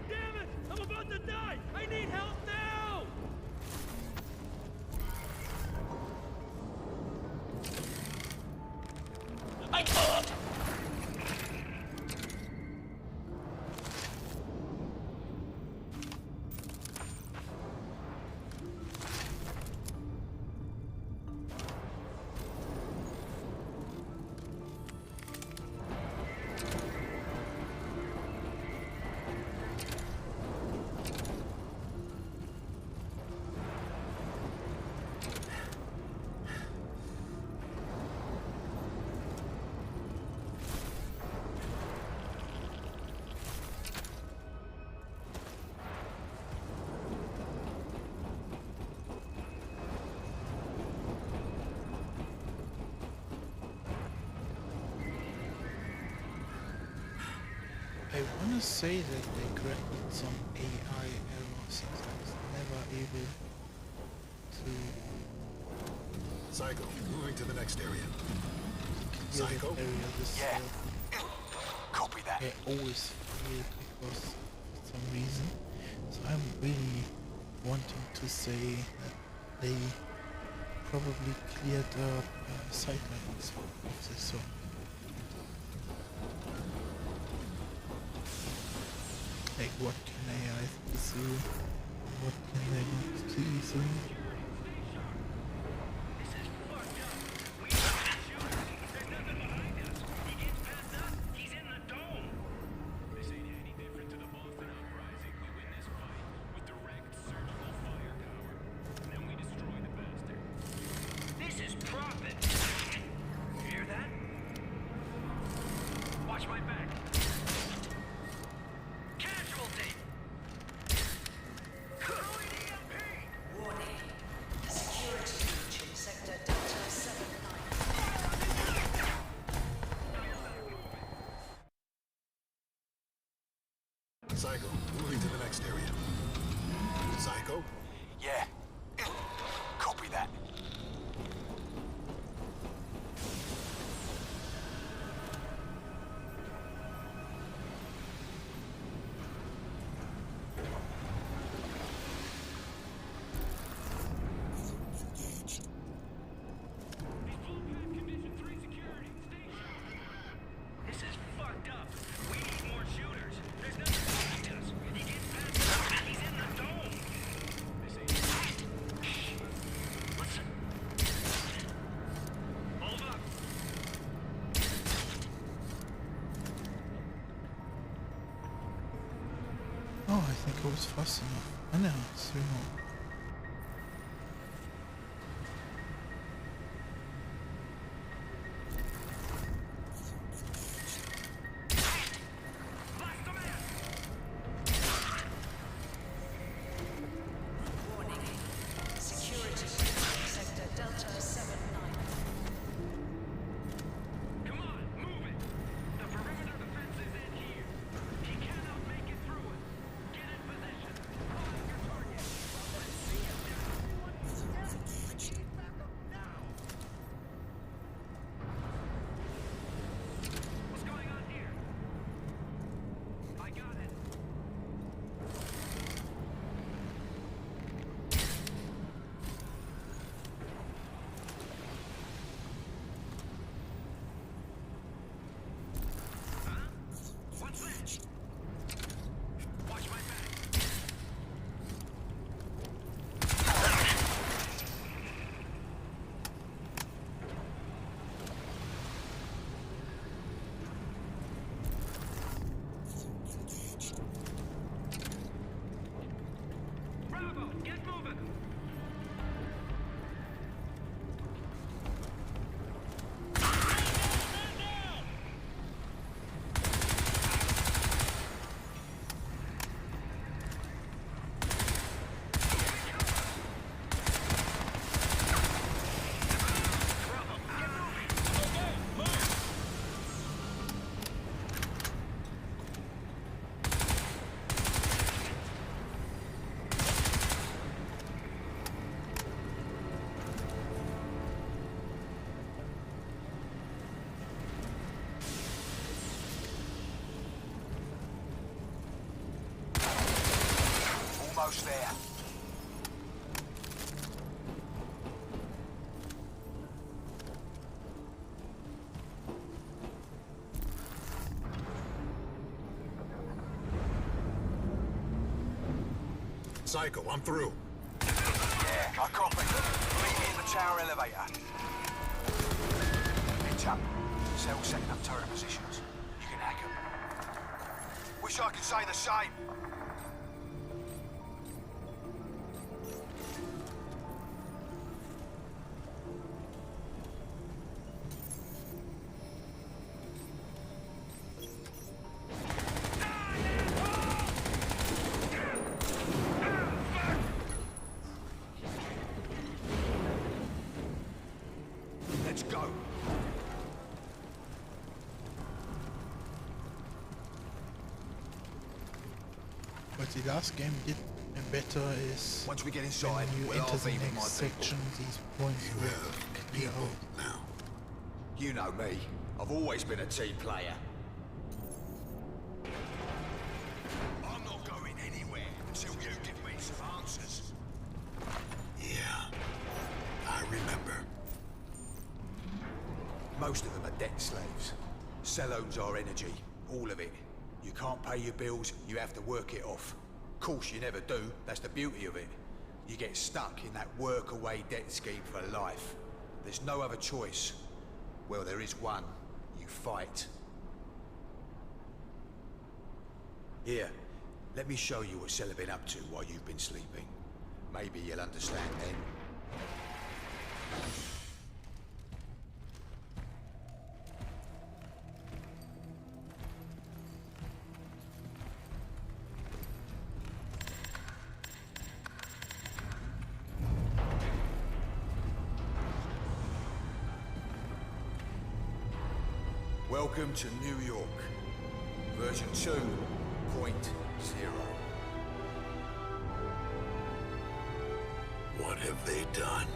Speaker 8: Damn it! I'm about to die! I need help now! I can't!
Speaker 1: I want to say that they corrected some AI errors that I was never able to
Speaker 2: Psycho, moving to the next area.
Speaker 1: clear
Speaker 2: Psycho?
Speaker 1: that area. This
Speaker 10: Yeah. Copy that.
Speaker 1: I always fail because for some reason. So I'm really wanting to say that they probably cleared up sightlines of this song. Like what can AI do? What can they not do?
Speaker 6: This ain't any different to the Boston uprising. We win this fight with the
Speaker 2: Psycho?
Speaker 10: Yeah. Copy that.
Speaker 7: This is fucked up. We need more shooters. There's nothing behind us. He gets past us. He's in the dome. Listen. Hold up.
Speaker 1: Oh, I think it was fast enough. Oh no, it's 3 more.
Speaker 3: Warning. Security. Sector Delta 79.
Speaker 7: Come on, move it. The perimeter defense is in here. He cannot make it through it. Get in position. Find your target. Let's see him now. Need backup now. What's going on here? I got it. What's that? Watch my back. Bravo, get moving.
Speaker 10: Almost there.
Speaker 2: Psycho, I'm through.
Speaker 10: Yeah, I copy. Meet me in the tower elevator. Pitch up. Cell setting up turret positions. You can hack them. Wish I could say the same. Let's go.
Speaker 1: What the last game did better is
Speaker 5: Once we get
Speaker 1: when
Speaker 5: inside,
Speaker 1: you
Speaker 5: we'll
Speaker 1: enter the
Speaker 5: RV with my
Speaker 1: next
Speaker 5: people.
Speaker 1: section, these points
Speaker 2: You
Speaker 1: will
Speaker 2: have
Speaker 1: clear
Speaker 2: people
Speaker 1: out.
Speaker 2: now.
Speaker 5: You know me. I've always been a team player. I'm not going anywhere until you give me some answers.
Speaker 2: Yeah, I remember.
Speaker 9: Most of them are debt slaves. Cell owns our energy, all of it. You can't pay your bills, you have to work it off. Of course you never do, that's the beauty of it. You get stuck in that work-away debt scheme for life. There's no other choice. Well, there is one. You fight. Here, let me show you what Cell have been up to while you've been sleeping. Maybe you'll understand then. Welcome to New York. Version 2.0.
Speaker 2: have they done?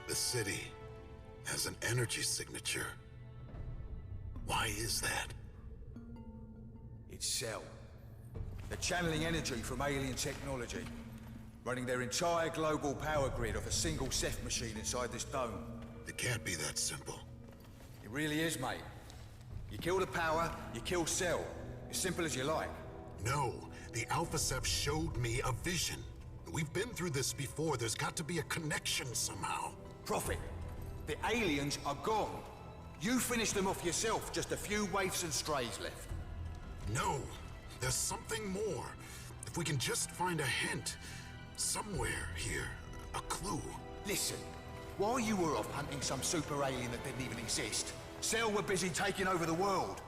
Speaker 2: The city has an energy signature. Why is that?
Speaker 9: It's Cell. They're channeling energy from alien technology, running their entire global power grid off a single Ceph machine inside this dome.
Speaker 2: It can't be that simple.
Speaker 9: It really is, mate. You kill the power, you kill Cell. As simple as you like.
Speaker 2: No, the Alpha Ceph showed me a vision. We've been through this before. There's got to be a connection somehow.
Speaker 9: Prophet, the aliens are gone. You finished them off yourself, just a few waifs and strays left.
Speaker 2: No, there's something more. If we can just find a hint, somewhere here, a clue.
Speaker 9: Listen, while you were off hunting some super alien that didn't even exist, Cell were busy taking over the world.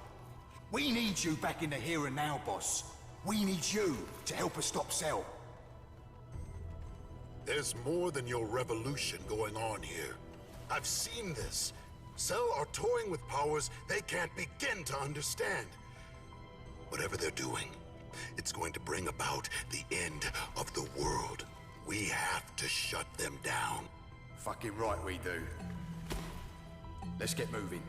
Speaker 9: We need you back in the here and now, boss. We need you to help us stop Cell.
Speaker 2: There's more than your revolution going on here. I've seen this. Cell are toying with powers they can't begin to understand. Whatever they're doing, it's going to bring about the end of the world. We have to shut them down.
Speaker 9: Fucking right we do. Let's get moving.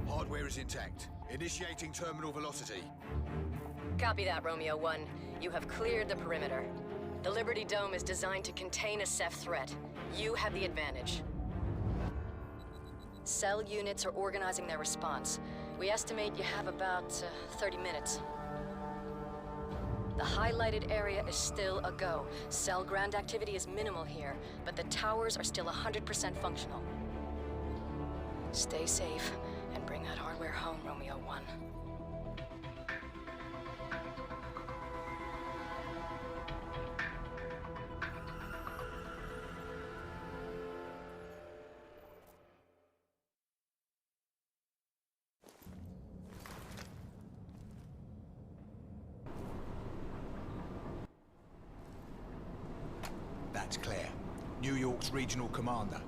Speaker 9: Hardware is intact. Initiating terminal velocity.
Speaker 11: Copy that, Romeo 1. You have cleared the perimeter. The Liberty Dome is designed to contain a Ceph threat. You have the advantage. Cell units are organizing their response. We estimate you have about 30 minutes. The highlighted area is still a go. Cell ground activity is minimal here, but the towers are still 100% functional. Stay safe and bring that hardware home, Romeo 1.
Speaker 9: That's Claire, New York's regional commander.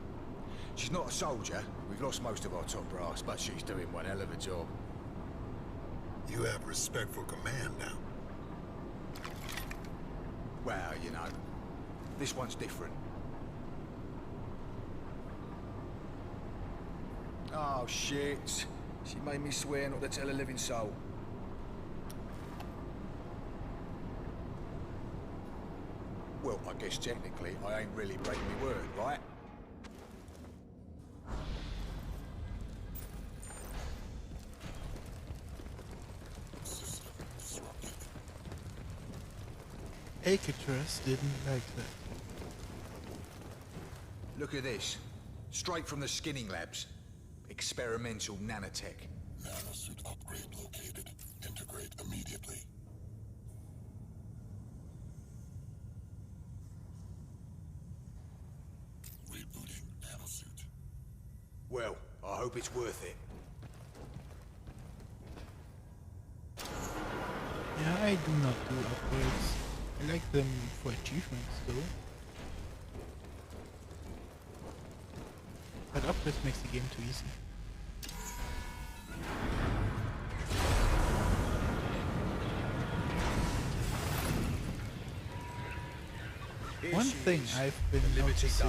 Speaker 9: She's not a soldier. We've lost most of our top brass, but she's doing one hell of a job.
Speaker 2: You have respect for command now.
Speaker 9: Well, you know, this one's different. Oh, shit. She made me swear not to tell a living soul. Well, I guess technically I ain't really breaking my word, right?
Speaker 1: Alcatraz didn't like that.
Speaker 9: Look at this. Straight from the skinning labs. Experimental nanotech.
Speaker 2: Nanosuit upgrade located. Integrate immediately. Rebooting nanosuit.
Speaker 9: Well, I hope it's worth it.
Speaker 1: Yeah, I do not do upgrades. I like them for achievements though. But upgrades makes the game too easy. One thing I've been noticing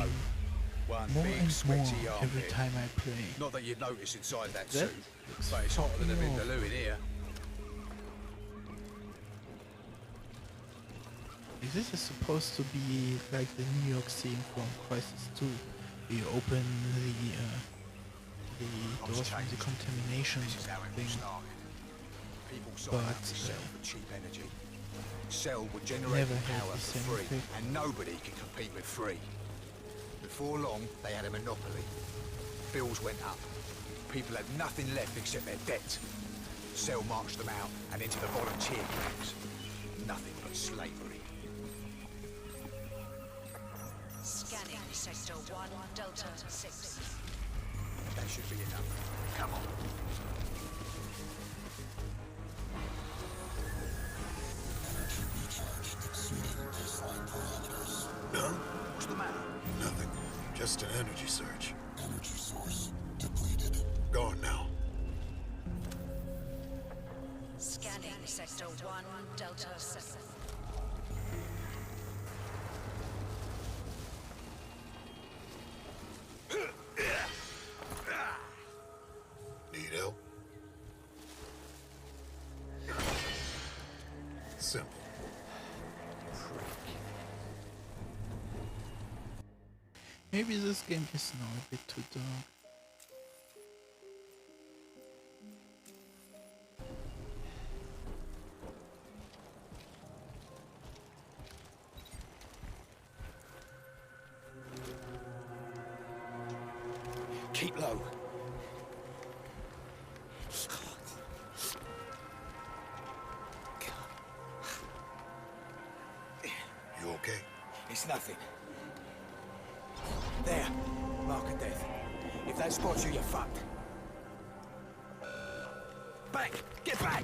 Speaker 1: more and more every time I play.
Speaker 9: Not that you'd notice inside that suit, but it's hotter than a vindaloo in here.
Speaker 1: This is supposed to be like the New York scene from Crysis 2. You open the doors from the contamination thing.
Speaker 9: People sign up to Cell for cheap energy. Cell would generate
Speaker 1: Never had
Speaker 9: power
Speaker 1: the
Speaker 9: for
Speaker 1: same
Speaker 9: free,
Speaker 1: effect.
Speaker 9: and nobody can compete with free. Before long, they had a monopoly. Bills went up. People had nothing left except their debt. Cell marched them out and into the volunteer camps. Nothing but slavery.
Speaker 3: Scanning Sector 1, Delta 6.
Speaker 9: should be enough. Come on.
Speaker 2: Huh?
Speaker 9: What's the matter?
Speaker 2: Nothing. Just an energy surge. Energy source depleted. Gone now.
Speaker 3: Scanning Sector 1, Delta 7.
Speaker 2: Need help? Simple.
Speaker 1: Maybe this game is now a bit too dark.
Speaker 9: Keep low.
Speaker 2: You okay?
Speaker 9: It's nothing. There. Mark of death. If that spots you, you're fucked. Back! Get back!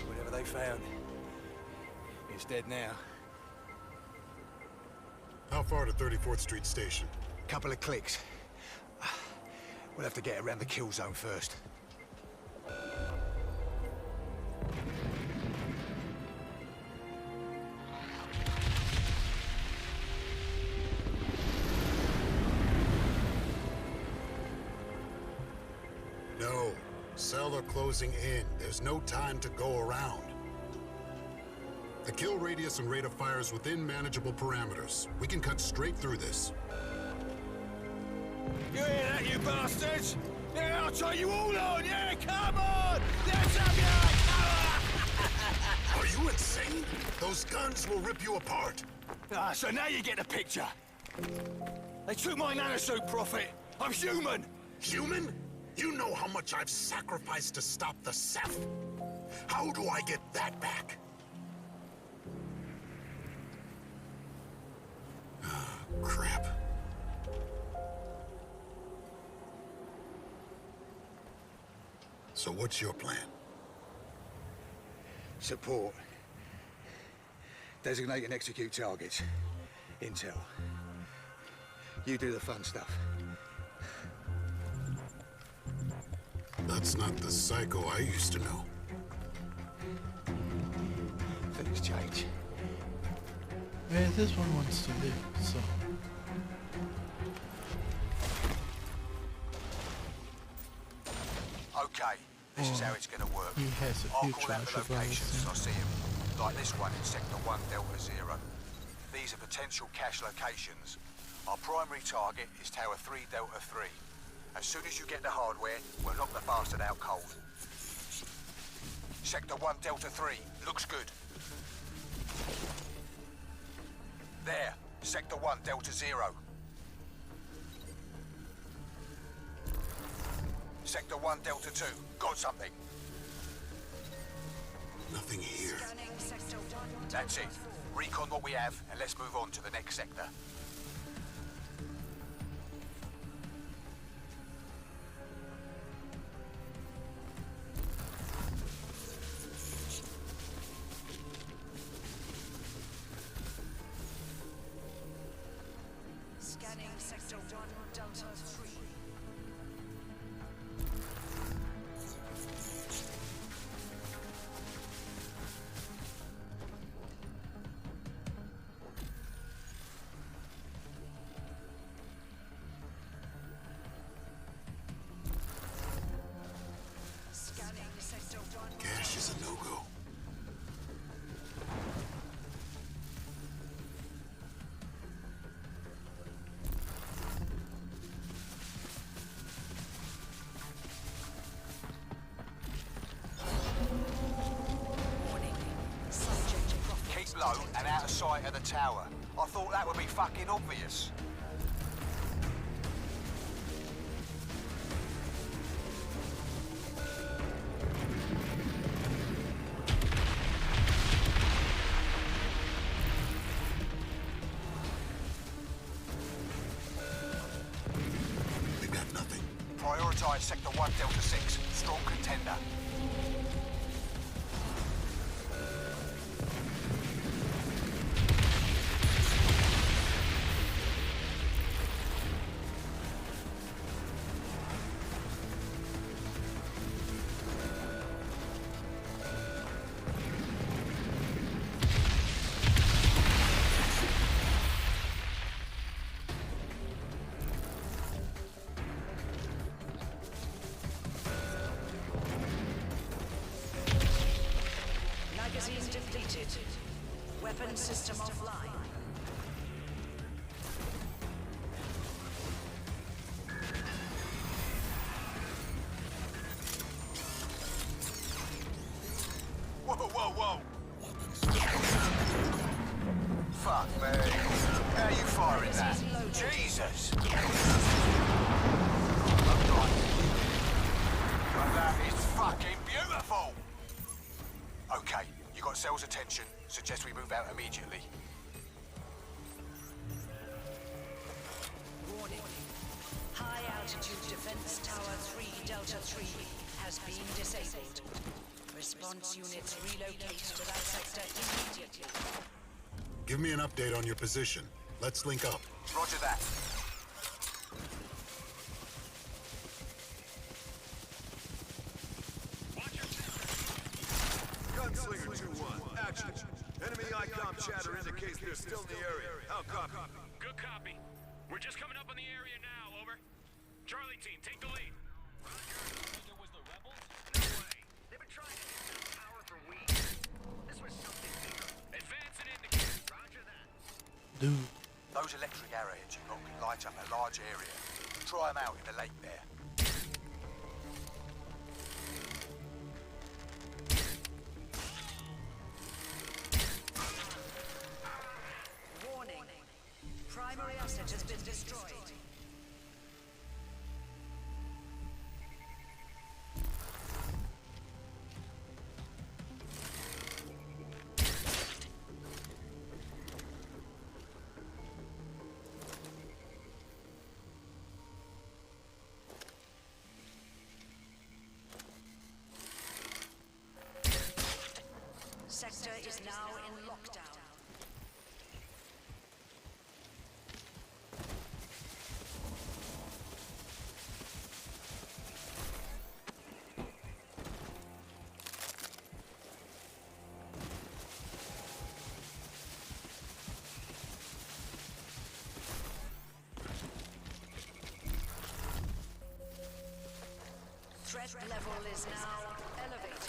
Speaker 9: Whatever they found, it's dead now.
Speaker 2: How far to 34th Street Station?
Speaker 9: Couple of clicks. We'll have to get around the kill zone first.
Speaker 2: No. Cell are closing in. There's no time to go around. The kill radius and rate of fire is within manageable parameters. We can cut straight through this.
Speaker 9: You hear that, you bastards? Yeah, I'll try you all on! Yeah, come on! Let's have you! Come on!
Speaker 2: Are you insane? Those guns will rip you apart.
Speaker 9: Ah, so now you get the picture. They took my nanosuit, Prophet. I'm human!
Speaker 2: Human? You know how much I've sacrificed to stop the Ceph. How do I get that back? Crap. So what's your plan?
Speaker 9: Support. Designate and execute targets. Intel. You do the fun stuff.
Speaker 2: That's not the Psycho I used to know.
Speaker 9: Things change.
Speaker 1: Well, this one wants to live, so...
Speaker 10: Okay, this is how it's gonna work.
Speaker 1: He has a
Speaker 10: I'll
Speaker 1: few
Speaker 10: call out the
Speaker 1: charge of
Speaker 10: locations as I
Speaker 1: ours.
Speaker 10: see them, like this one in Sector 1 Delta 0. These are potential cache locations. Our primary target is Tower 3 Delta 3. As soon as you get the hardware, we'll knock the bastard out cold. Sector 1 Delta 3, looks good. There, Sector 1 Delta 0. Sector 1 Delta 2, got something.
Speaker 2: Nothing here.
Speaker 3: Scanning Sector 1,
Speaker 10: That's it. Recon what we have, and let's move on to the next sector.
Speaker 3: Scanning Sector 1, Delta 3. Scanning Sector 1.
Speaker 2: Cash is a no-go.
Speaker 3: Warning. Subject Prophet.
Speaker 10: Keep low and out of sight of the tower. I thought that would be fucking obvious. occupying Sector 1, Delta 6. Strong contender.
Speaker 3: Magazine depleted. Weapon system offline.
Speaker 10: Whoa, whoa, whoa! Fuck me. How are you firing that? Jesus! That is fucking beautiful! Okay, you got Cell's attention. Suggest we move out immediately.
Speaker 3: Warning. High altitude defense tower 3 Delta 3 has been disabled. Response units relocate to that sector immediately.
Speaker 2: Give me an update on your position. Let's link up.
Speaker 10: Roger that.
Speaker 4: Gunslinger 2-1, action. Enemy ICOM chatter indicates they're still in the area. How copy?
Speaker 6: Good copy. We're just coming up on the area now, over. Charlie team, take the lead. Roger. Was the rebels? No way. They've been trying to hit that tower for weeks. This was something bigger. Advance and indicate. Roger that.
Speaker 1: Dude.
Speaker 10: Those electric arrowheads you got can light up a large area. Try them out in the lake there.
Speaker 3: Warning. Primary asset has been destroyed. Sector is now in lockdown. Threat level is now elevated.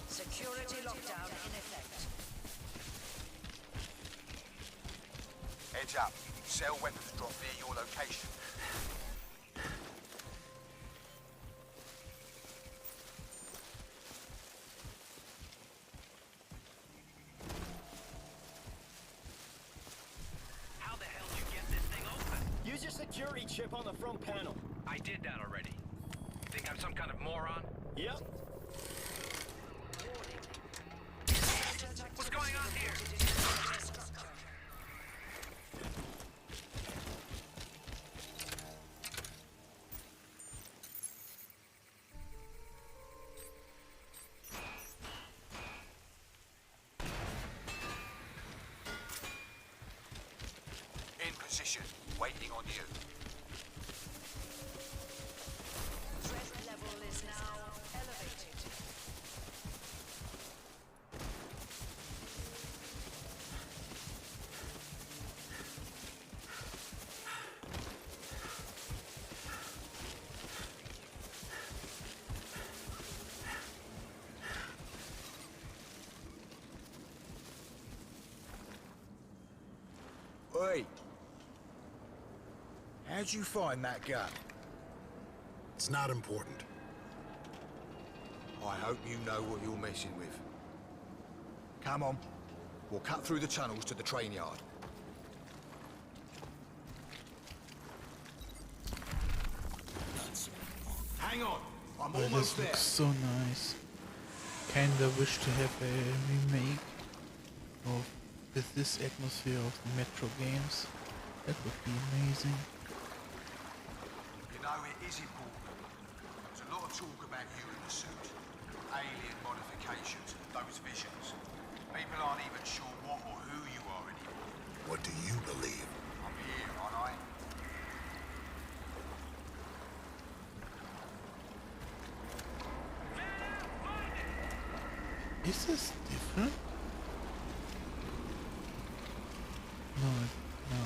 Speaker 3: Security lockdown in effect.
Speaker 10: Heads up. Cell weapons drop near your location.
Speaker 6: How the hell did you get this thing open?
Speaker 8: Use your security chip on the front panel.
Speaker 6: I did that already. Think I'm some kind of moron?
Speaker 8: Yep.
Speaker 6: What's going on here?
Speaker 10: In position, waiting on you.
Speaker 3: Threat level is now elevated.
Speaker 9: Wait. How'd you find that gun?
Speaker 2: It's not important.
Speaker 5: I hope you know what you're messing with. Come on. We'll cut through the tunnels to the train yard. Hang on. I'm
Speaker 1: Oh,
Speaker 5: almost
Speaker 1: this
Speaker 5: there.
Speaker 1: looks so nice. Kinda wish to have a remake of with this atmosphere of the Metro games. That would be amazing.
Speaker 10: You know, it is important. There's a lot of talk about you in the suit. Alien modifications, those visions. People aren't even sure what or who you are anymore.
Speaker 2: What do you believe?
Speaker 10: I'm here, aren't I?
Speaker 1: Is this different? No, no.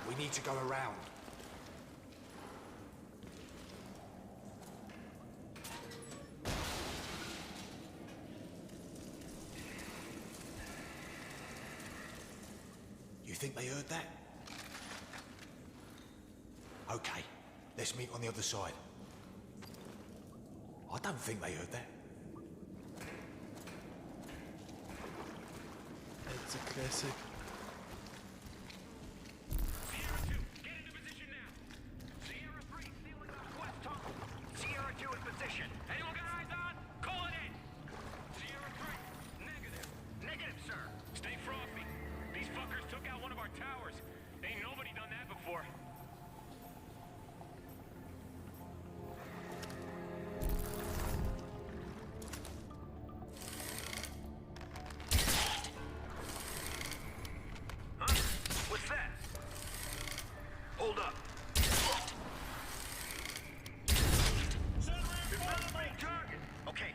Speaker 9: We need to go around. You think they heard that? Okay, let's meet on the other side. I don't think they heard that.
Speaker 1: It's a classic.
Speaker 6: Sierra 2, get into position now. Sierra 3, sealing off west tunnel. Sierra 2 in position. Anyone got eyes on? Call it in. Sierra 3, negative. Negative, sir. Stay frosty. These fuckers took out one of our towers. Ain't nobody done that before. Huh? What's that? Hold up. Confirm target. Okay.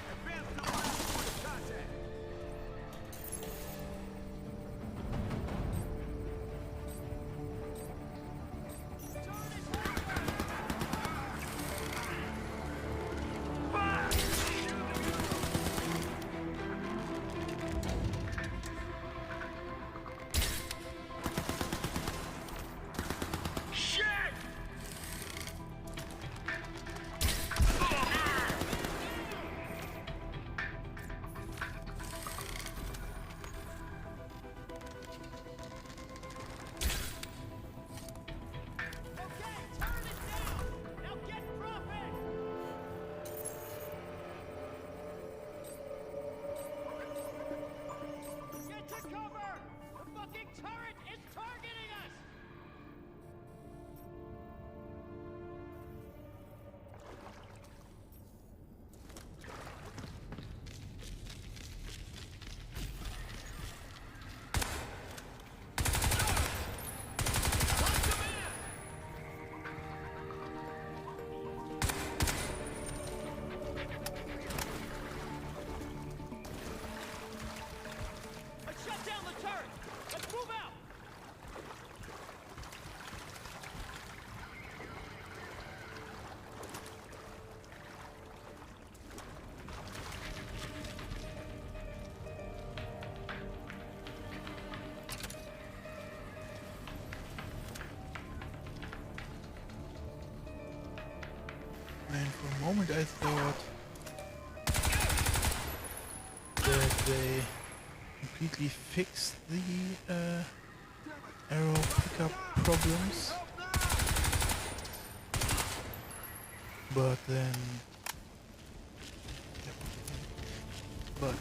Speaker 6: Advance to the last point of contact. Shit!
Speaker 8: Okay, turn it down! Now get dropping! Get to cover! The fucking turret is targeting us! Let's shut down the turret! Let's move out!
Speaker 1: And for a moment I thought that they completely fixed the arrow pickup problems. But then... But...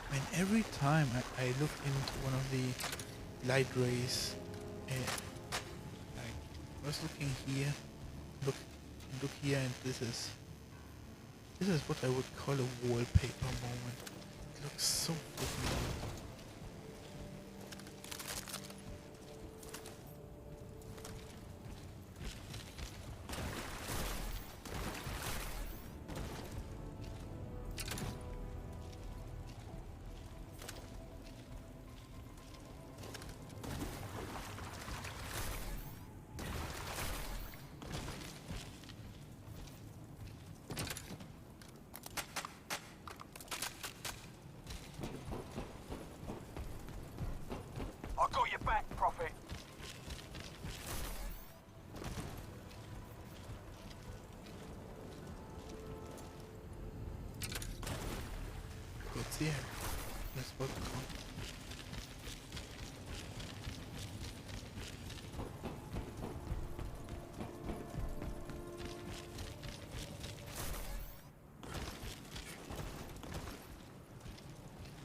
Speaker 1: I mean, every time I look into one of the light rays, I was looking here, look here, and this is what I would call a wallpaper moment. It looks so fucking good. the area. That's what we call it.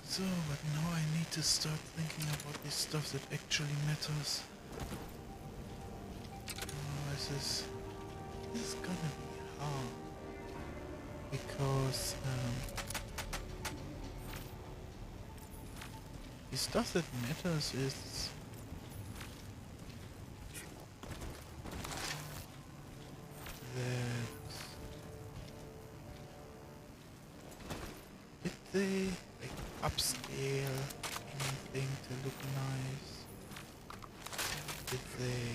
Speaker 1: So, but now I need to start thinking about the stuff that actually matters. Oh, this is gonna be hard. Because, the stuff that matters is that did they like upscale anything to look nice? Did they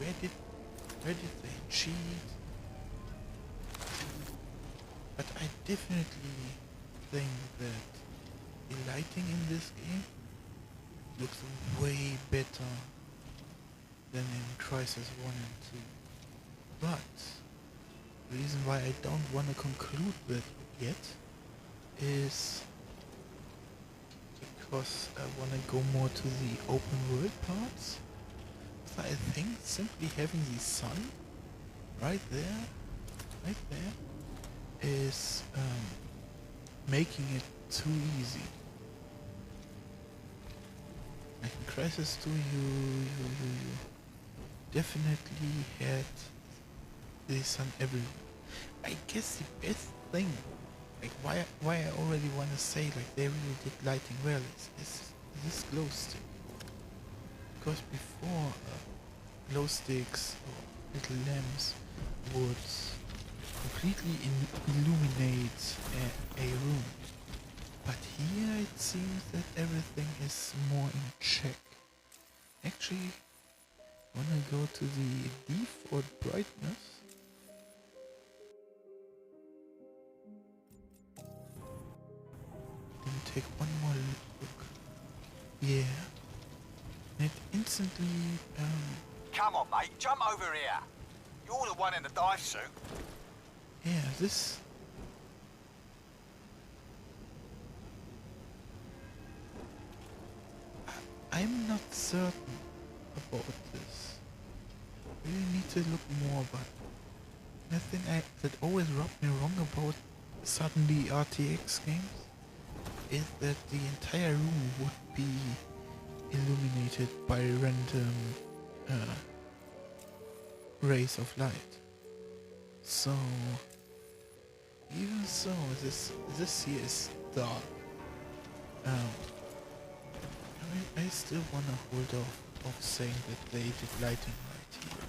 Speaker 1: like where did they cheat? But I definitely think that the lighting in this game looks way better than in Crysis 1 and 2. But the reason why I don't want to conclude that yet is because I want to go more to the open world parts. So I think simply having the sun right there is making it too easy. Like in Crysis 2 you definitely had the sun everywhere. I guess the best thing, like why I already want to say like they really did lighting well is this glow stick. Because before glow sticks or little lamps would completely illuminate a room. But here it seems that everything is more in check. Actually, when I go to the default brightness, let me take one more look. Yeah. And it instantly
Speaker 10: Come on, mate, jump over here. You're the one in the dive suit.
Speaker 1: yeah, this I'm not certain about this. I really need to look more, but the thing that always rubbed me wrong about suddenly RTX games is that the entire room would be illuminated by random rays of light. So even so, this here is dark. I still wanna hold off saying that they did lighting right here,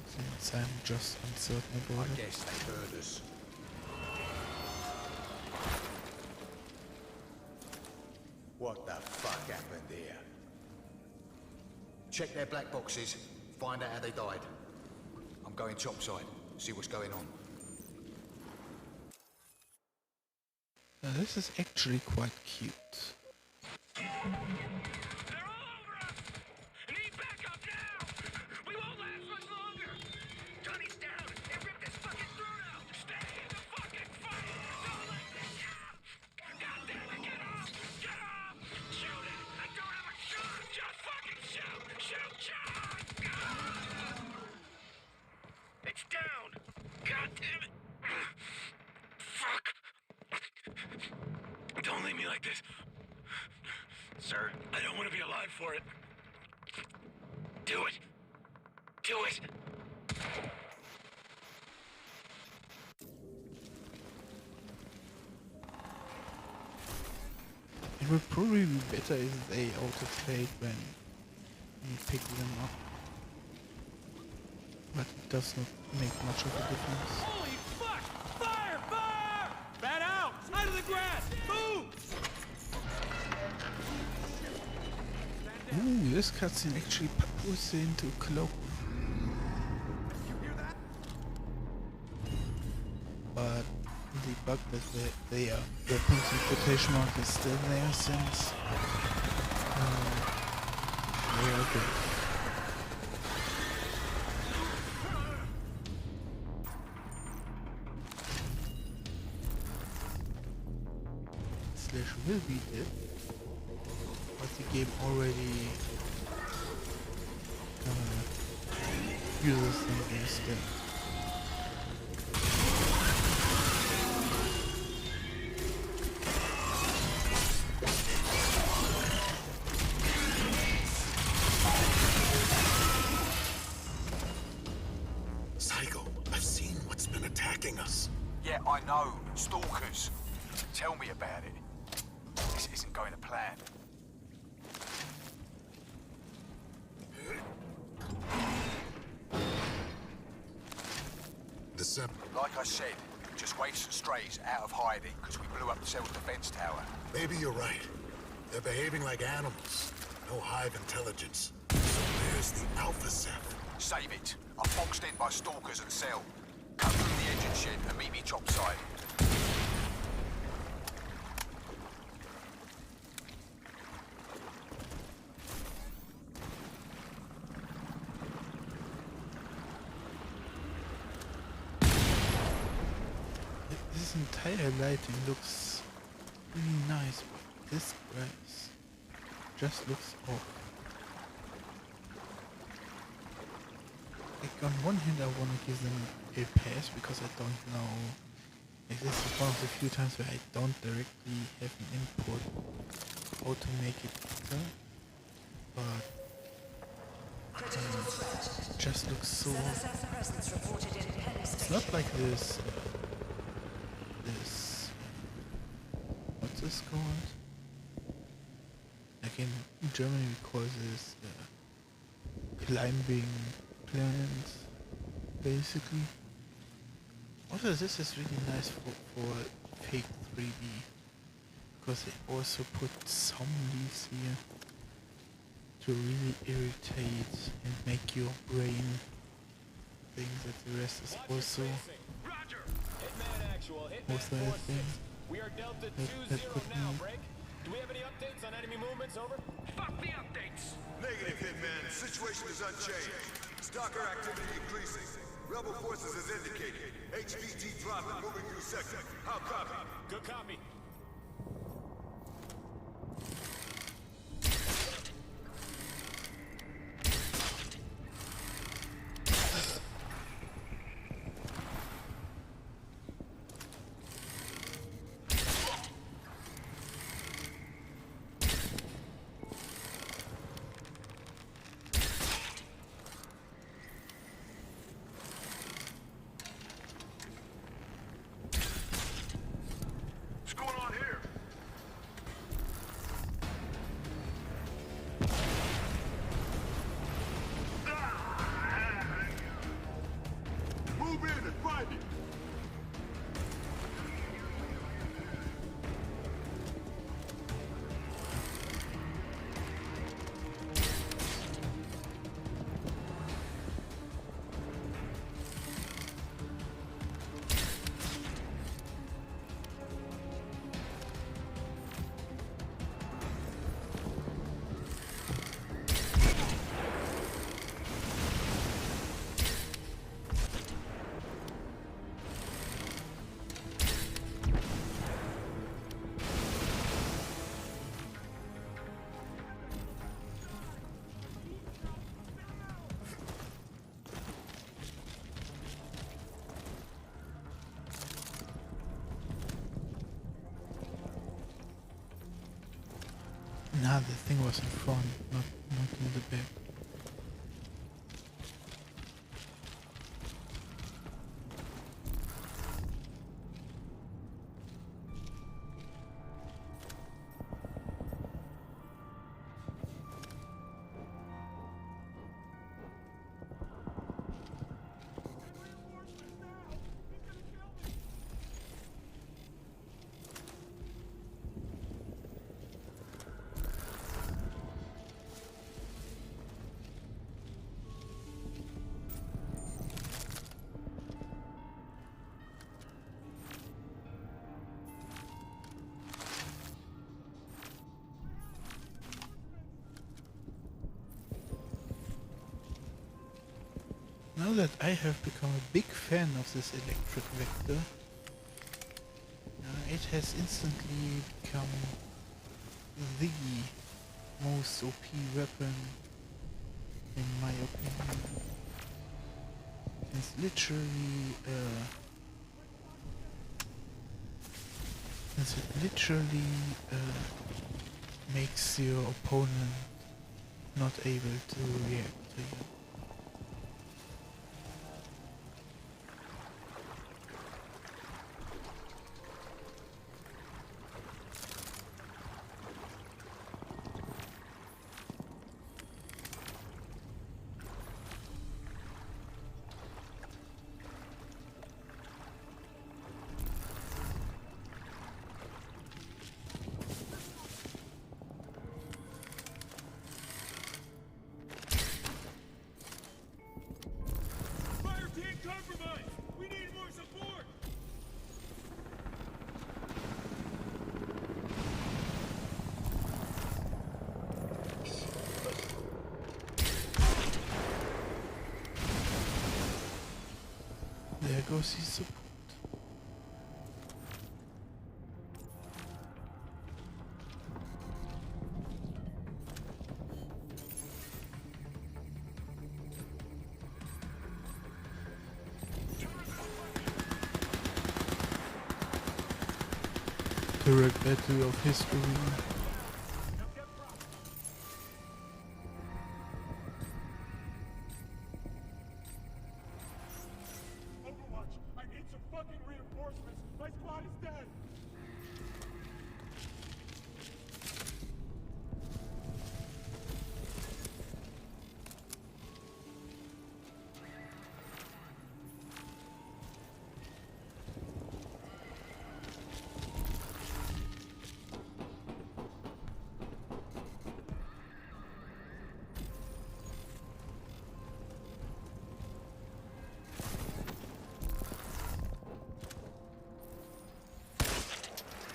Speaker 1: since I'm just uncertain about it.
Speaker 9: I guess they heard us. What the fuck happened here? Check their black boxes, find out how they died. I'm going topside, see what's going on.
Speaker 1: Now this is actually quite cute.
Speaker 6: They're all over us! Need backup now! We won't last much longer! Johnny's down! They ripped his fucking throat out! Stay in the fucking fight! Don't let this out! God damn it, get off! Get off! Shoot it! I don't have a shot! Just fucking shoot! Shoot John! It's down! God damn it! Fuck! Don't leave me like this. Sir, I don't want to be alive for it. Do it. Do it.
Speaker 1: It would probably be better if they autoplayed when you pick them up. But it does not make much of a difference.
Speaker 8: Holy fuck! Fire! Fire! Bat out! Out of the grass! Move!
Speaker 1: Ooh, this cutscene actually puts it into a cloak. But the bug that they are weapons in quotation mark is still there since they are good. slash will be dead, but the game already uses them instead.
Speaker 2: Psycho, I've seen what's been attacking us.
Speaker 10: Yeah, I know. Stalkers. Tell me about it. This isn't going to plan.
Speaker 2: The Sepp.
Speaker 10: Like I said, just waifs and strays out of hiding because we blew up the cell's defense tower.
Speaker 2: Maybe you're right. They're behaving like animals. No hive intelligence. So there's the Alpha Sepp.
Speaker 10: Save it. I'm boxed in by stalkers and cell. Cut through the engine shed and meet me topside.
Speaker 1: This entire lighting looks really nice, but this grass just looks off. Like on one hand I want to give them a pass because I don't know, like this is one of the few times where I don't directly have an input how to make it better, but it just looks so, it's not like this what's this called? Like in Germany we call this climbing plants, basically. Also this is really nice for fake 3D, because they also put some leaves here to really irritate and make your brain think that the rest is also a thing.
Speaker 6: We are Delta
Speaker 1: that
Speaker 6: 2-0
Speaker 1: could
Speaker 6: now,
Speaker 1: be.
Speaker 6: Break. Do we have any updates on enemy movements, over? Fuck the updates!
Speaker 4: Negative, Hitman. Situation is unchanged. Stalker activity increasing. Rebel forces as indicated. HVT dropping, moving through sector. How copy?
Speaker 6: Good copy.
Speaker 4: What's going on here? Move in and find it.
Speaker 1: Nah, the thing was in front, not in the back. Now that I have become a big fan of this electric vector, it has instantly become the most OP weapon, in my opinion. It's literally, makes your opponent not able to react to you.
Speaker 8: Fire team compromised! We need more support!
Speaker 1: There goes his support. Turret battle of history.
Speaker 8: Overwatch, I need some fucking reinforcements. My squad is dead.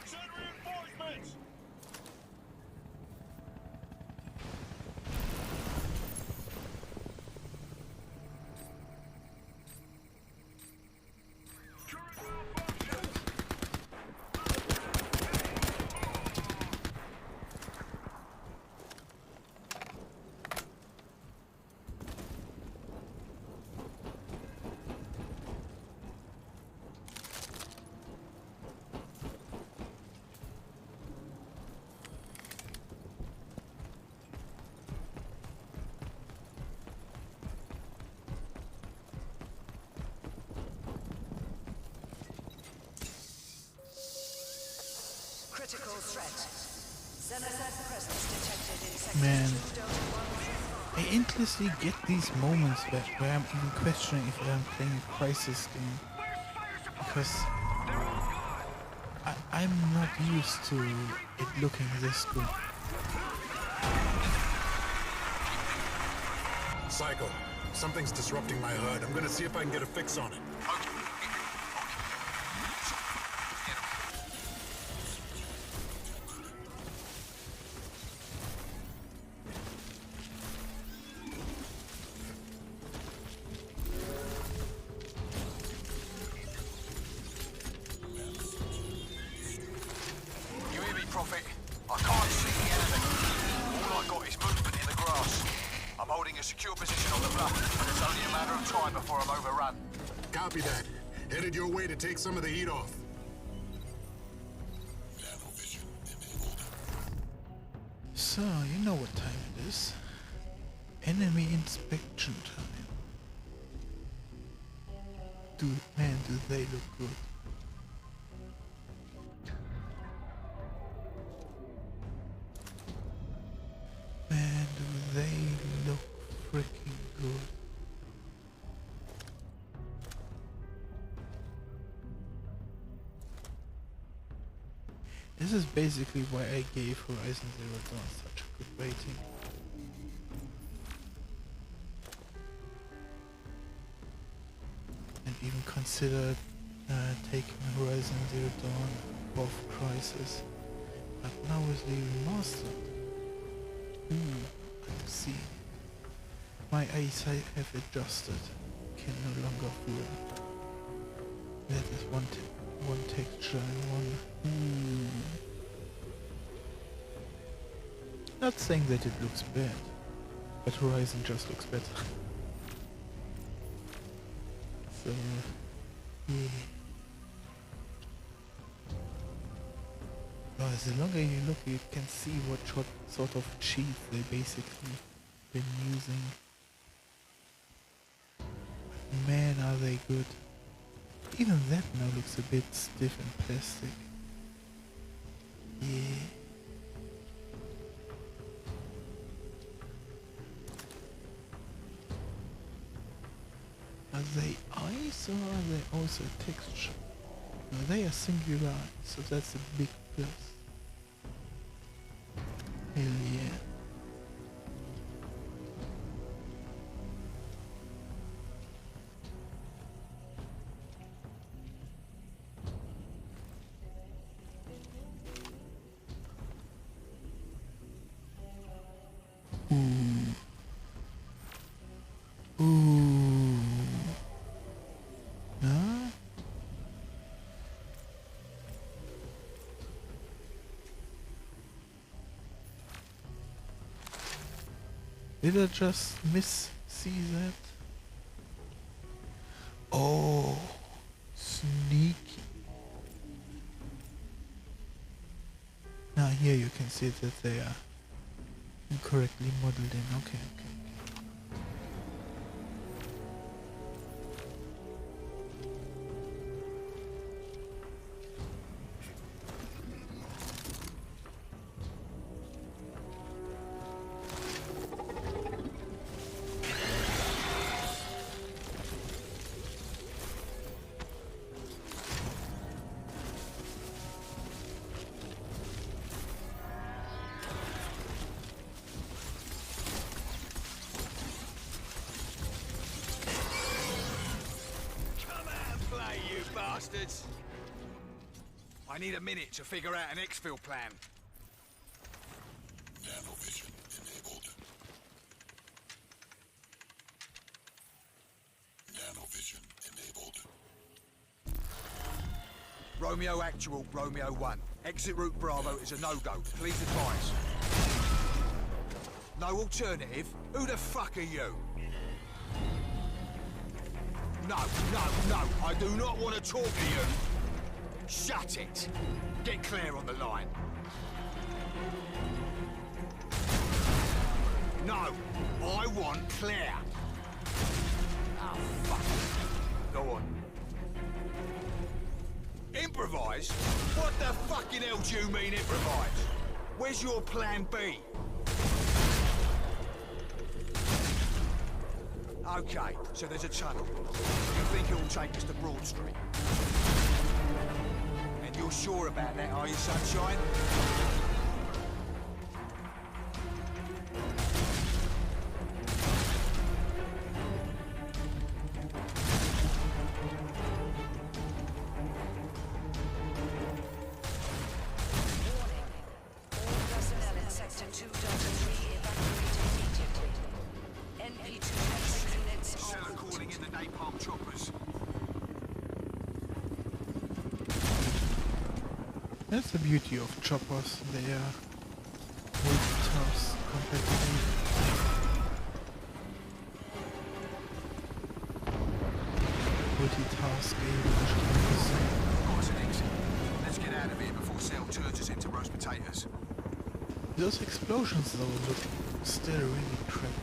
Speaker 8: Send reinforcements! Turret malfunction!
Speaker 3: Critical threat. Xenotech presence detected in sector
Speaker 1: Man,
Speaker 3: 2.1.
Speaker 1: I endlessly get these moments where I'm even questioning if I'm playing a Crysis game. Because I'm not used to it looking this good.
Speaker 2: Psycho, something's disrupting my HUD. I'm gonna see if I can get a fix on it.
Speaker 10: You hear me, Prophet? I can't see the enemy. All I got is movement in the grass. I'm holding a secure position on the bluff, and it's only a matter of time before I'm overrun.
Speaker 2: Copy that. Headed your way to take some of the heat off.
Speaker 1: So, you know what time it is. Enemy inspection time. Man, do they look good. Man, do they look freaking good. This is basically why I gave Horizon Zero Dawn such a good rating. And even considered taking Horizon Zero Dawn above Crysis. But now with the Remastered, I see. My eyesight have adjusted. Can no longer fool. That is one tip. one texture and one. Not saying that it looks bad, but Horizon just looks better. So, yeah. The longer you look, you can see what sort of cheats they basically been using. Man, are they good. Even that now looks a bit stiff and plastic. Yeah. Are they ice or are they also texture? No, they are singular, so that's a big plus. Hell yeah. Ooh. Huh? Did I just see that? Oh, sneaky. Now here you can see that they are incorrectly modeled in. Okay.
Speaker 5: Bastards! I need a minute to figure out an exfil plan.
Speaker 2: Nanovision enabled. Nanovision enabled.
Speaker 5: Romeo Actual, Romeo 1. Exit route Bravo is a no-go. Please advise. No alternative? Who the fuck are you? No, I do not want to talk to you. Shut it. Get Claire on the line. No, I want Claire. Oh, fuck. Go on. Improvise? What the fucking hell do you mean improvise? Where's your plan B? Okay, so there's a tunnel. You think it will take us to Broad Street? And you're sure about that, are you, Sunshine?
Speaker 1: That's the beauty of choppers, they are multitask competitive. Multitasking.
Speaker 5: Nice and easy. Let's get out of here before Cell turns us into roast potatoes.
Speaker 1: Those explosions though look still really crappy.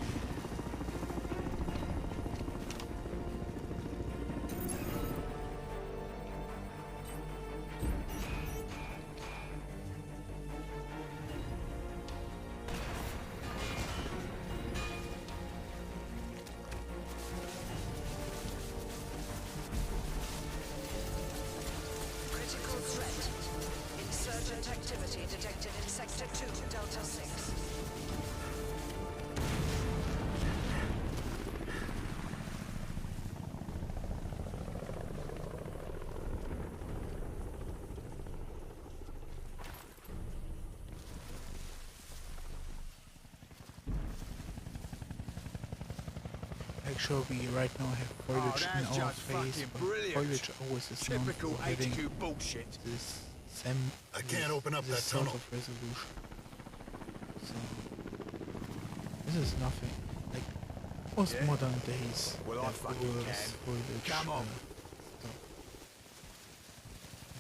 Speaker 3: Activity detected in Sector 2, Delta 6.
Speaker 1: like sure we right now have foliage in
Speaker 5: that's
Speaker 1: our
Speaker 5: just
Speaker 1: face,
Speaker 5: fucking
Speaker 1: but
Speaker 5: brilliant.
Speaker 1: foliage always is known
Speaker 5: Typical
Speaker 1: for having
Speaker 5: HQ bullshit.
Speaker 1: this
Speaker 2: I can't open up
Speaker 1: this
Speaker 2: that
Speaker 1: sort
Speaker 2: tunnel.
Speaker 1: of resolution. So this is nothing. Like most modern days.
Speaker 5: Well, I
Speaker 1: have
Speaker 5: fucking
Speaker 1: worse
Speaker 5: can.
Speaker 1: foliage,
Speaker 5: Come on.
Speaker 1: stuff.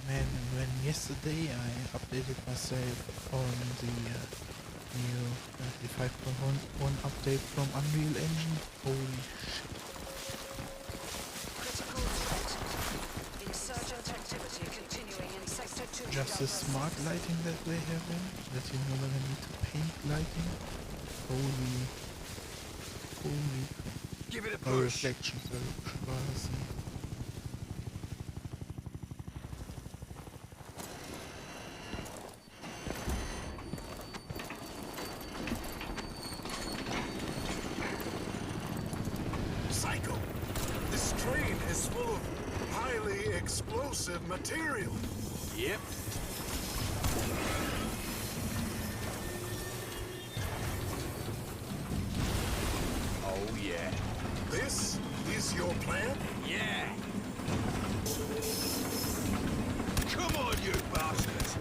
Speaker 1: Man, when yesterday I updated myself on the new the 5.1 update from Unreal Engine, holy shit.
Speaker 3: Critical threat. Insurgent activity continuing in Sector 2.
Speaker 1: Just the smart lighting that they have in, that you no longer need to paint lighting. Holy.
Speaker 5: Give it a
Speaker 1: Or
Speaker 5: push.
Speaker 1: reflection, so rather say.
Speaker 2: Psycho! This train is full of highly explosive material.
Speaker 5: Yep. Oh, yeah.
Speaker 2: This is your plan?
Speaker 5: Yeah. Come on, you bastards.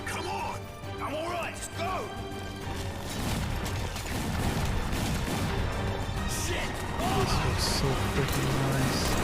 Speaker 2: Come on!
Speaker 5: I'm all right. Let's go. Shit.
Speaker 1: This looks so freaking nice.